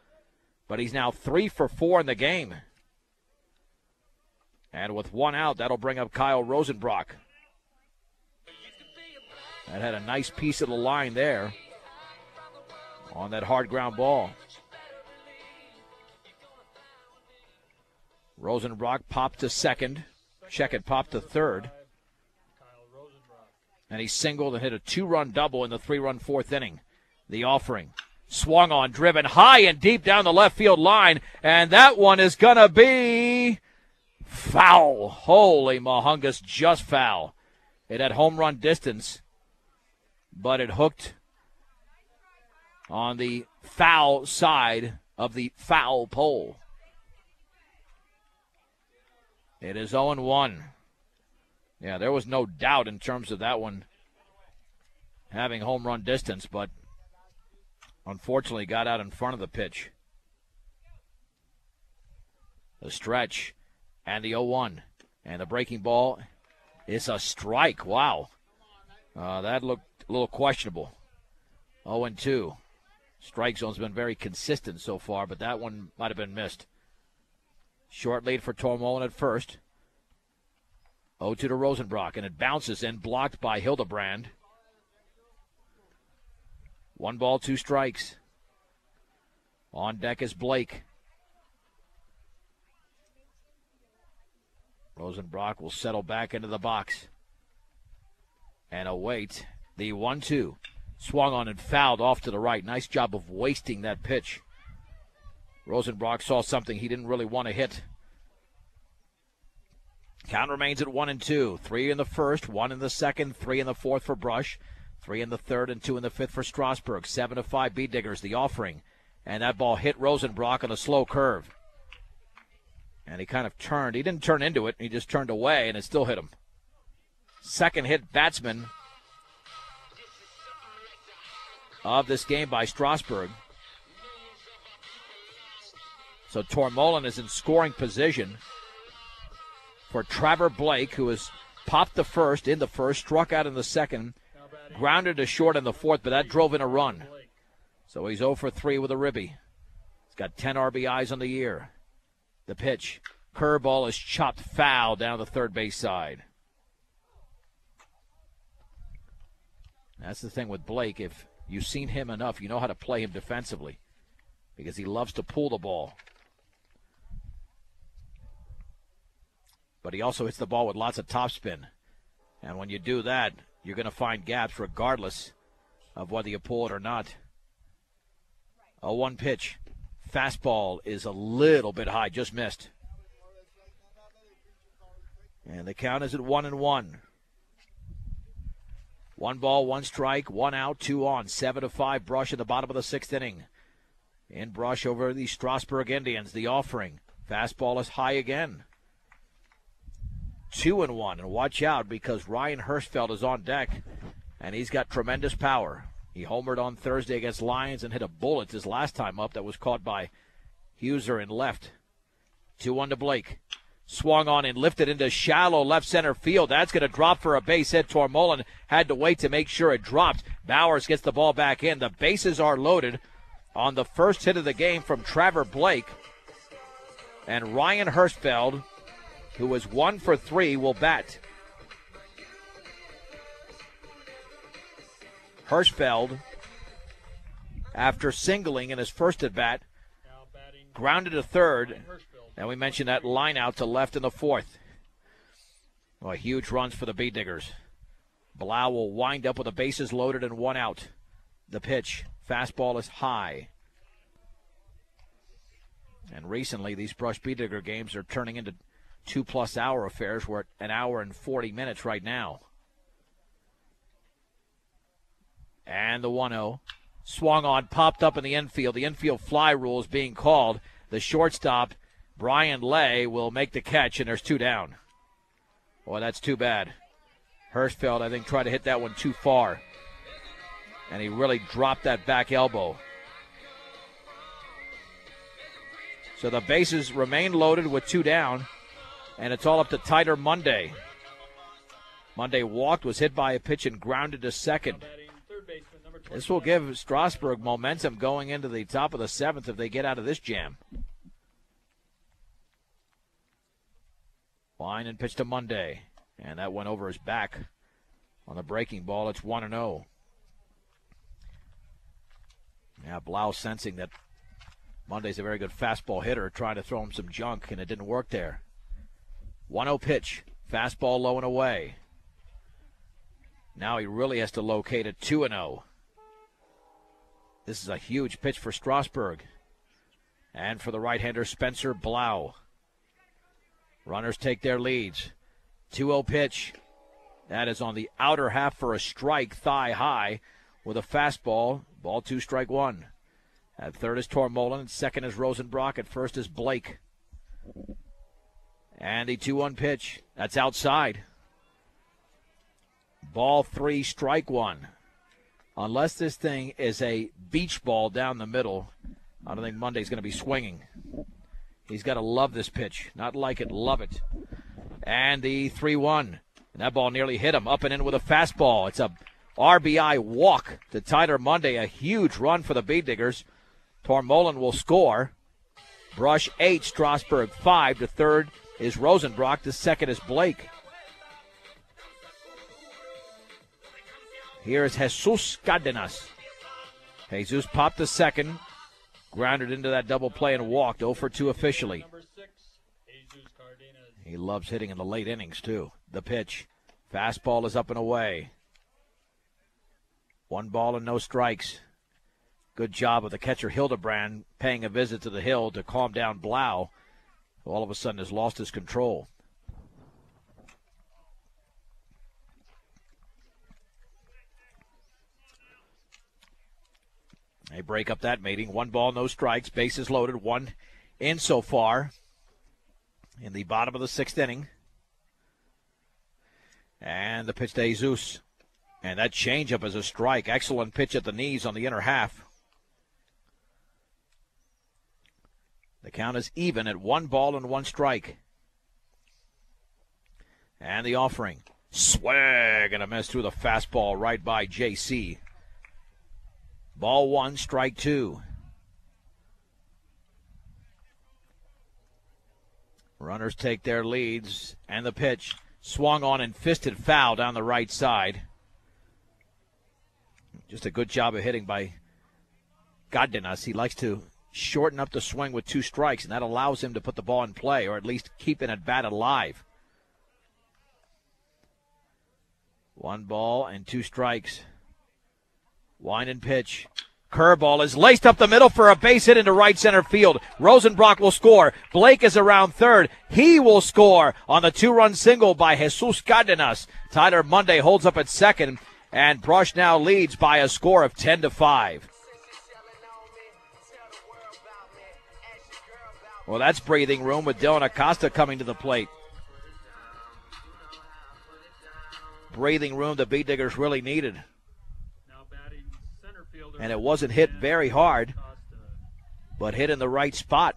but he's now 3 for 4 in the game. And with 1 out, that'll bring up Kyle Rosenbrock. That had a nice piece of the line there on that hard ground ball. Rosenbrock popped to second. Checkett popped to third. And he singled and hit a 2-run double in the 3-run 4th inning. The offering swung on, driven high and deep down the left field line, and that one is going to be foul. Holy Mahungus, just foul. It had home run distance, but it hooked on the foul side of the foul pole. It is 0-1. Yeah, there was no doubt in terms of that one having home run distance, but unfortunately got out in front of the pitch. The stretch and the 0-1. And the breaking ball is a strike. Wow. That looked a little questionable. 0-2. Strike zone's been very consistent so far, but that one might have been missed. Short lead for Tormollen at first. 0-2 to Rosenbrock, and it bounces in, blocked by Hildebrand. 1 ball, 2 strikes. On deck is Blake. Rosenbrock will settle back into the box and await the 1-2. Swung on and fouled off to the right. Nice job of wasting that pitch. Rosenbrock saw something he didn't really want to hit. Count remains at 1-2. 3 in the first, 1 in the second, 3 in the fourth for Brush, 3 in the third, and 2 in the fifth for Strasburg. 7-5 Beat Diggers, the offering. And that ball hit Rosenbrock on a slow curve. And he kind of turned. He didn't turn into it. He just turned away, and it still hit him. Second hit batsman of this game by Strasburg. So Tormollen is in scoring position for Trevor Blake, who has popped the first in the first, struck out in the second, grounded to short in the fourth, but that drove in a run. So he's 0 for 3 with a ribby. He's got 10 RBIs on the year. The pitch, curveball is chopped foul down the third base side. That's the thing with Blake. If you've seen him enough, you know how to play him defensively because he loves to pull the ball. But he also hits the ball with lots of topspin. And when you do that, you're going to find gaps regardless of whether you pull it or not. A 1 pitch. Fastball is a little bit high, just missed. And the count is at 1-1. 1 ball, 1 strike, 1 out, 2 on. 7-5 Brush in the bottom of the 6th inning. In Brush over the Strasburg Indians, the offering. Fastball is high again. 2-1, and watch out because Ryan Hirschfeld is on deck, and he's got tremendous power. He homered on Thursday against Lions and hit a bullet his last time up that was caught by Huser in left. 2-1 to Blake. Swung on and lifted into shallow left center field. That's going to drop for a base hit. Tormollen had to wait to make sure it dropped. Bowers gets the ball back in. The bases are loaded on the first hit of the game from Trevor Blake. And Ryan Hirschfeld, who was 1 for 3, will bat. Hirschfeld, after singling in his first at-bat, grounded to third, and we mentioned that line out to left in the fourth. Well, huge runs for the Beat Diggers. Blau will wind up with the bases loaded and 1 out. The pitch, fastball is high. And recently, these Brush Beat Digger games are turning into 2+ hour affairs. We're at an hour and 40 minutes right now. And the 1-0. Swung on, popped up in the infield. The infield fly rule is being called. The shortstop, Brian Lay, will make the catch, and there's 2 down. Boy, that's too bad. Hirschfeld, I think, tried to hit that one too far. And he really dropped that back elbow. So the bases remain loaded with 2 down, and it's all up to Tyler Monday. Monday walked, was hit by a pitch, and grounded to second. This will give Strasburg momentum going into the top of the 7th if they get out of this jam. Line and pitch to Monday, and that went over his back on the breaking ball. It's 1-0. Yeah, Blau sensing that Monday's a very good fastball hitter, trying to throw him some junk, and it didn't work there. 1-0 pitch, fastball low and away. Now he really has to locate it. 2-0. This is a huge pitch for Strasburg. And for the right-hander, Spencer Blau. Runners take their leads. 2-0 pitch. That is on the outer half for a strike, thigh high, with a fastball. Ball 2, strike 1. At third is Tormolen. At second is Rosenbrock. At first is Blake. And the 2-1 pitch. That's outside. Ball 3, strike 1. Unless this thing is a beach ball down the middle, I don't think Monday's going to be swinging. He's got to love this pitch. Not like it, love it. And the 3-1. And that ball nearly hit him. Up and in with a fastball. It's a RBI walk to Tyler Monday. A huge run for the Beediggers. Tormolen will score. Brush 8, Strasburg 5. To third is Rosenbrock. To second is Blake. Here's Jesus Cardenas. Jesus popped the second, grounded into that double play and walked. 0 for 2 officially. He loves hitting in the late innings, too. The pitch. Fastball is up and away. 1 ball and no strikes. Good job of the catcher Hildebrand paying a visit to the hill to calm down Blau, who all of a sudden has lost his control. They break up that meeting. 1 ball, no strikes. Bases loaded. 1 in so far in the bottom of the 6th inning. And the pitch to Jesus. And that changeup is a strike. Excellent pitch at the knees on the inner half. The count is even at 1 ball and 1 strike. And the offering. Swag and a miss through the fastball right by JC. Ball 1, strike 2. Runners take their leads, and the pitch swung on and fisted foul down the right side. Just a good job of hitting by Cardenas. He likes to shorten up the swing with 2 strikes, and that allows him to put the ball in play, or at least keep an at-bat alive. 1 ball and 2 strikes. Wind and pitch. Curveball is laced up the middle for a base hit into right center field. Rosenbrock will score. Blake is around third. He will score on the 2-run single by Jesus Cardenas. Tyler Monday holds up at second, and Brush now leads by a score of 10-5. Well, that's breathing room with Dylan Acosta coming to the plate. Breathing room the Beediggers really needed. And it wasn't hit very hard, but hit in the right spot.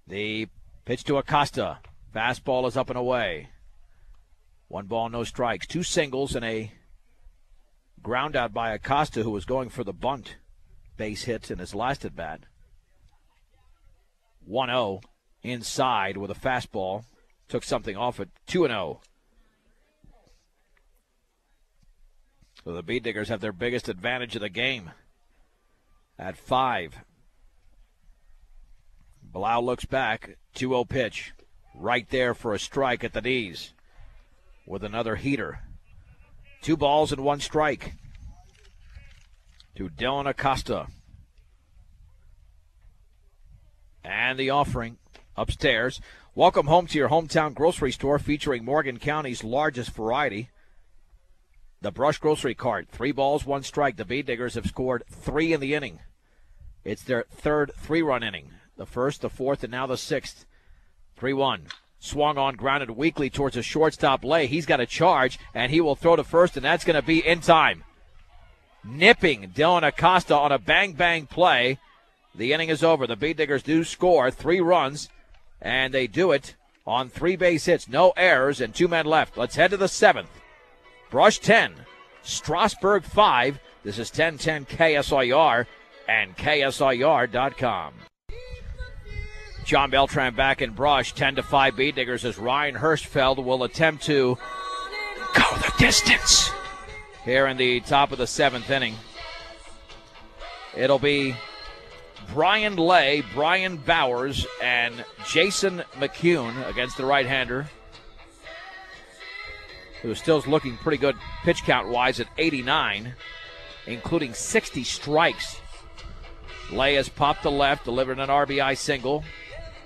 The pitch to Acosta. Fastball is up and away. 1 ball, no strikes. 2 singles and a ground out by Acosta, who was going for the bunt base hits in his last at bat. 1-0 inside with a fastball. Took something off it. 2-0. So the Beediggers have their biggest advantage of the game at 5. Blau looks back. 2-0 pitch. Right there for a strike at the knees with another heater. 2 balls and 1 strike to Dylan Acosta. And the offering upstairs. Welcome home to your hometown grocery store featuring Morgan County's largest variety. The Brush Grocery Cart, 3 balls, 1 strike. The Bee Diggers have scored 3 in the inning. It's their third 3-run inning. The first, the fourth, and now the sixth. 3-1. Swung on, grounded weakly towards a shortstop lay. He's got a charge, and he will throw to first, and that's going to be in time. Nipping Dylan Acosta on a bang-bang play. The inning is over. The Bee Diggers do score 3 runs, and they do it on 3 base hits. No errors and 2 men left. Let's head to the 7th. Brush 10, Strasburg 5. This is 1010 KSIR and KSIR.com. John Beltran back in Brush, 10-5 Bee Diggers as Ryan Hirschfeld will attempt to go the distance here in the top of the 7th inning. It'll be Brian Lay, Brian Bowers, and Jason McCune against the right-hander, who still is looking pretty good pitch count-wise at 89, including 60 strikes. Lay has popped to left, delivered an RBI single,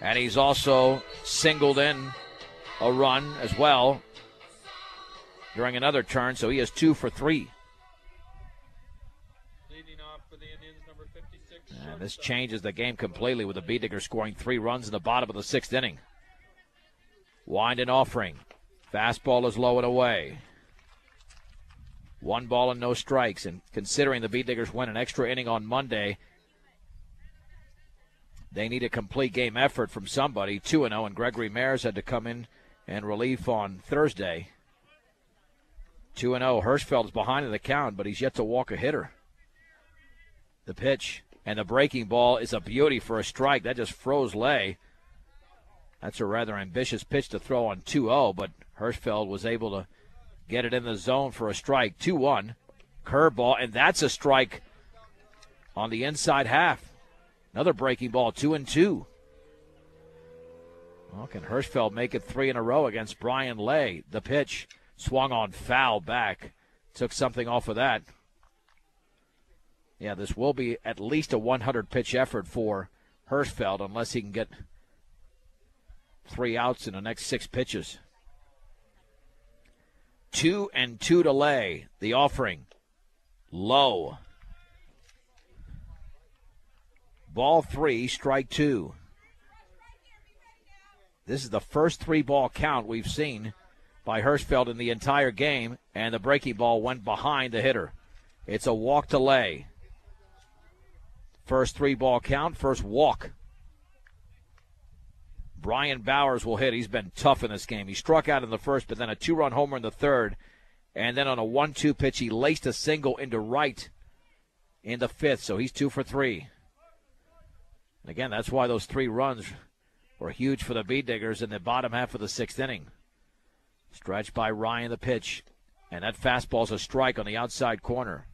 and he's also singled in a run as well during another turn, so he is 2 for 3. Leading off for the Indians, number 56. And this changes the game completely with the Bee Diggers scoring 3 runs in the bottom of the 6th inning. Wind and offering. Fastball is low and away. 1 ball and no strikes. And considering the Bee Diggers went an extra inning on Monday, they need a complete game effort from somebody. 2-0, and Gregory Mares had to come in and relief on Thursday. 2-0. Hirschfeld's behind in the count, but he's yet to walk a hitter. The pitch and the breaking ball is a beauty for a strike. That just froze Lay. That's a rather ambitious pitch to throw on 2-0, but Hirschfeld was able to get it in the zone for a strike. 2-1. Curveball, and that's a strike on the inside half. Another breaking ball, 2-2. Well, can Hirschfeld make it 3 in a row against Brian Lay? The pitch swung on foul back. Took something off of that. Yeah, this will be at least a 100-pitch effort for Hirschfeld unless he can get 3 outs in the next 6 pitches. 2-2 to Lay. The offering. Low. Ball 3, strike 2. This is the first 3-ball count we've seen by Hirschfeld in the entire game, and the breaking ball went behind the hitter. It's a walk to Lay. First 3-ball count, first walk. Brian Bowers will hit. He's been tough in this game. He struck out in the first, but then a 2-run homer in the third. And then on a 1-2 pitch, he laced a single into right in the 5th, so he's 2 for 3. And again, that's why those 3 runs were huge for the Bee Diggers in the bottom half of the 6th inning. Stretched by Ryan, the pitch. And that fastball's a strike on the outside corner.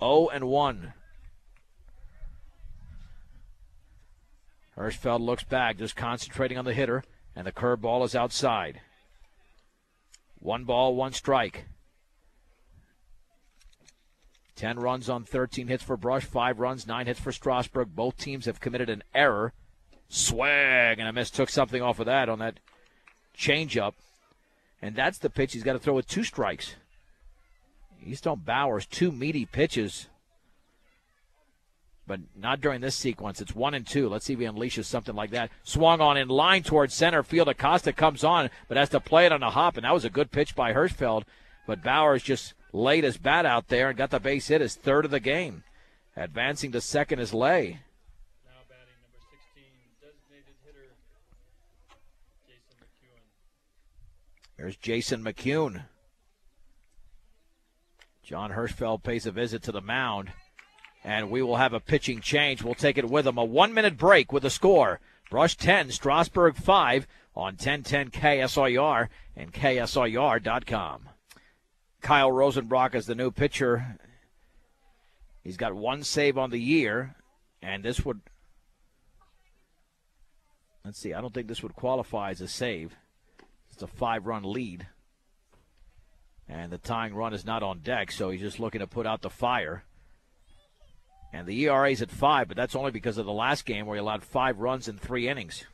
0-1. Hirschfeld looks back, just concentrating on the hitter, and the curveball is outside. 1 ball, 1 strike. 10 runs on 13 hits for Brush, 5 runs, 9 hits for Strasburg. Both teams have committed an error. Swag and a miss. Took something off of that on that changeup. And that's the pitch he's got to throw with 2 strikes. Easton Bowers, 2 meaty pitches. But not during this sequence. It's 1-2. Let's see if he unleashes something like that. Swung on in line towards center field. Acosta comes on, but has to play it on a hop. And that was a good pitch by Hirschfeld. But Bowers just laid his bat out there and got the base hit, his 3rd of the game. Advancing to second is Lay. Now batting number 16, designated hitter, Jason McCune. There's Jason McCune. John Hirschfeld pays a visit to the mound. And we will have a pitching change. We'll take it with him. A 1-minute break with the score. Brush 10, Strasburg 5 on 1010 KSIR and KSIR.com. Kyle Rosenbrock is the new pitcher. He's got 1 save on the year. And this would, let's see, I don't think this would qualify as a save. It's a 5-run lead. And the tying run is not on deck, so he's just looking to put out the fire. And the ERA's at 5, but that's only because of the last game where he allowed 5 runs in 3 innings.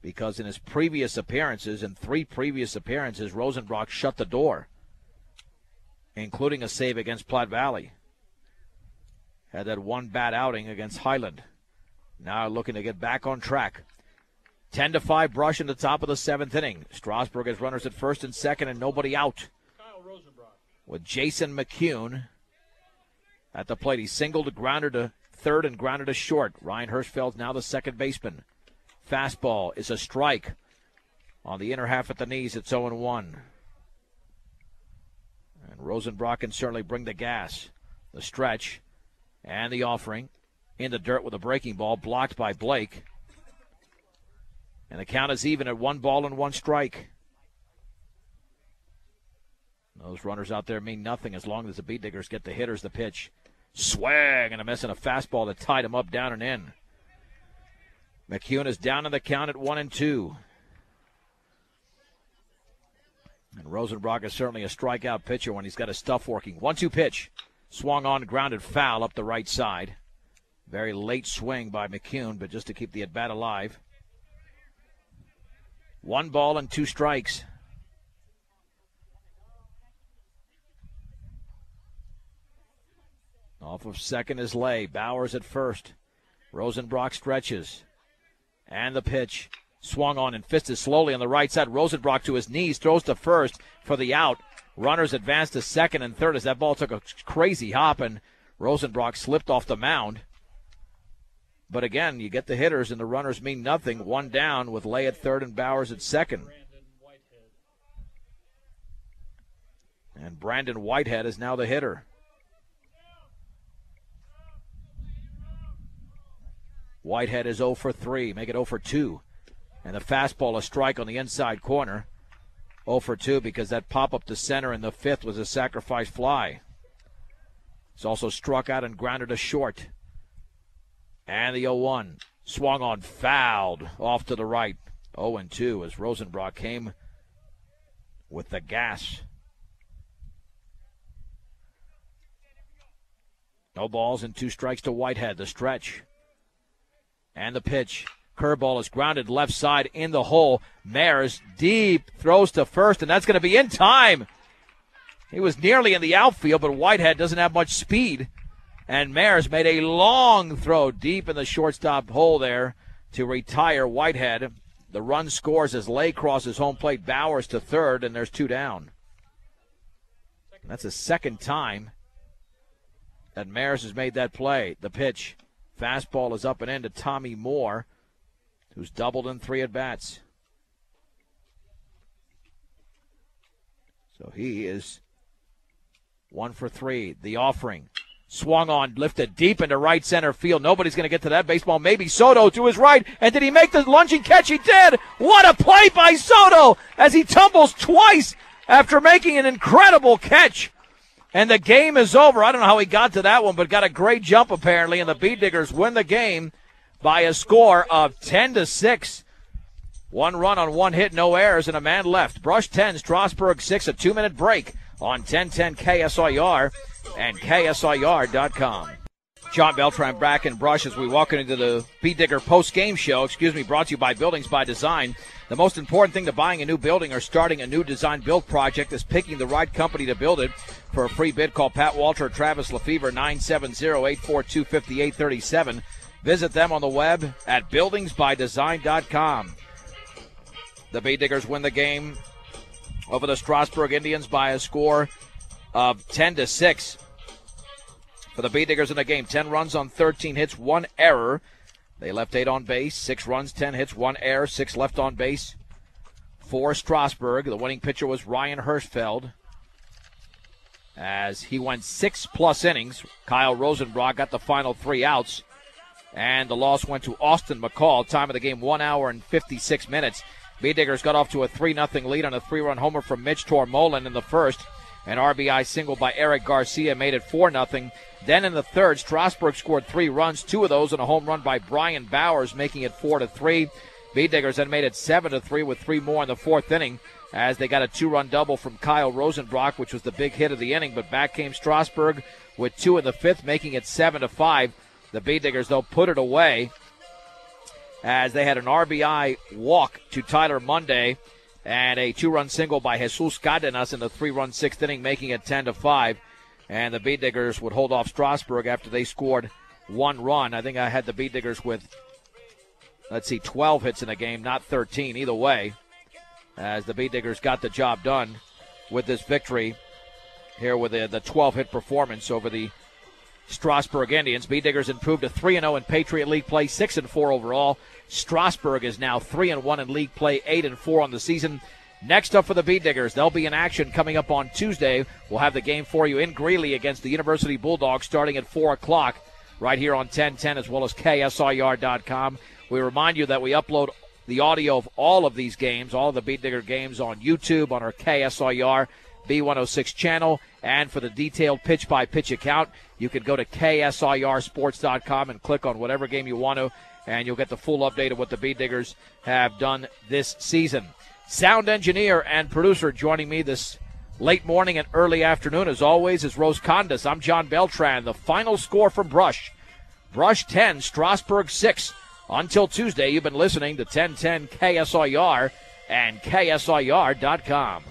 Because in his previous appearances, in 3 previous appearances, Rosenbrock shut the door, including a save against Platte Valley. Had that one bad outing against Highland. Now looking to get back on track. 10-5 Brush in the top of the 7th inning. Strasburg has runners at first and second and nobody out. With Jason McCune at the plate. He singled, grounded to third and grounded to short. Ryan Hirschfeld's now the second baseman. Fastball is a strike on the inner half at the knees. It's 0-1. And Rosenbrock can certainly bring the gas. The stretch and the offering. In the dirt with a breaking ball, blocked by Blake. And the count is even at 1 ball and 1 strike. Those runners out there mean nothing as long as the Beat Diggers get the hitters the pitch. Swing and a miss, and a fastball that tied him up down and in. McCune is down in the count at 1-2. And Rosenbrock is certainly a strikeout pitcher when he's got his stuff working. 1-2 pitch. Swung on, grounded foul up the right side. Very late swing by McCune, but just to keep the at-bat alive. 1 ball and 2 strikes. Off of second is Lay. Bowers at first. Rosenbrock stretches. And the pitch. Swung on and fisted slowly on the right side. Rosenbrock to his knees. Throws to first for the out. Runners advance to second and third as that ball took a crazy hop and Rosenbrock slipped off the mound. But again, you get the hitters and the runners mean nothing. 1 down with Lay at third and Bowers at second. And Brandon Whitehead is now the hitter. Whitehead is 0 for 3. Make it 0 for 2. And the fastball, a strike on the inside corner. 0 for 2 because that pop up to center in the 5th was a sacrifice fly. It's also struck out and grounded to short. And the 0-1. Swung on, fouled off to the right. 0-2 as Rosenbrock came with the gas. No balls and 2 strikes to Whitehead. The stretch. And the pitch. Curveball is grounded left side in the hole. Mares deep, throws to first, and that's going to be in time. He was nearly in the outfield, but Whitehead doesn't have much speed. And Mares made a long throw deep in the shortstop hole there to retire Whitehead. The run scores as Lay crosses home plate. Bowers to third, and there's 2 down. And that's the second time that Mares has made that play. The pitch. Fastball is up and in to Tommy Moore, who's doubled in 3 at-bats. So he is 1 for 3. The offering. Swung on, lifted deep into right center field. Nobody's going to get to that baseball. Maybe Soto to his right. And did he make the lunging catch? He did. What a play by Soto as he tumbles twice after making an incredible catch. And the game is over. I don't know how he got to that one, but got a great jump apparently. And the Beat Diggers win the game by a score of 10-6. 1 run on 1 hit, no errors, and a man left. Brush 10, Strasburg 6, a 2-minute break on 1010 KSIR and KSIR.com. John Beltran back in Brush as we walk into the Beat Digger post-game show, brought to you by Buildings by Design. The most important thing to buying a new building or starting a new design build project is picking the right company to build it. For a free bid, call Pat Walter or Travis Lefevre, 970-842-5837. Visit them on the web at buildingsbydesign.com. The Beat Diggers win the game over the Strasburg Indians by a score of 10-6. For the Beat Diggers in the game, 10 runs on 13 hits, 1 error. They left 8 on base, 6 runs, 10 hits, 1 error, 6 left on base for Strasburg. The winning pitcher was Ryan Hirschfeld as he went 6+ innings. Kyle Rosenbrock got the final 3 outs, and the loss went to Austin McCall. Time of the game, 1 hour and 56 minutes. Beat Diggers got off to a 3-0 lead on a 3-run homer from Mitch Tormolen in the first. An RBI single by Eric Garcia made it 4-0. Then in the third, Strasburg scored 3 runs, 2 of those, and a home run by Brian Bowers, making it 4-3. Bee Diggers then made it 7-3 with 3 more in the 4th inning as they got a 2-run double from Kyle Rosenbrock, which was the big hit of the inning. But back came Strasburg with 2 in the 5th, making it 7-5. The Bee Diggers, though, put it away as they had an RBI walk to Tyler Monday and a 2-run single by Jesus Cardenas in the 3-run 6th inning, making it 10-5. And the Bee Diggers would hold off Strasburg after they scored 1 run. I think I had the Bee Diggers with, 12 hits in the game, not 13. Either way, as the Bee Diggers got the job done with this victory here with the 12-hit performance over the Strasburg Indians. Bee Diggers improved to 3-0 in Patriot League play, 6-4 overall. Strasburg is now 3-1 in league play, 8-4 on the season. Next up for the Bee Diggers, they'll be in action coming up on Tuesday. We'll have the game for you in Greeley against the University Bulldogs starting at 4 o'clock right here on 1010 as well as KSIR.com. We remind you that we upload the audio of all of these games, all of the Bee Digger games on YouTube on our KSIR B106 channel. And for the detailed pitch-by-pitch account, you can go to KSIRsports.com and click on whatever game you want to, and you'll get the full update of what the Bee Diggers have done this season. Sound engineer and producer joining me this late morning and early afternoon, as always, is Rose Condas. I'm John Beltran. The final score from Brush 10, Strasburg 6. Until Tuesday, you've been listening to 1010 KSIR and KSIR.com.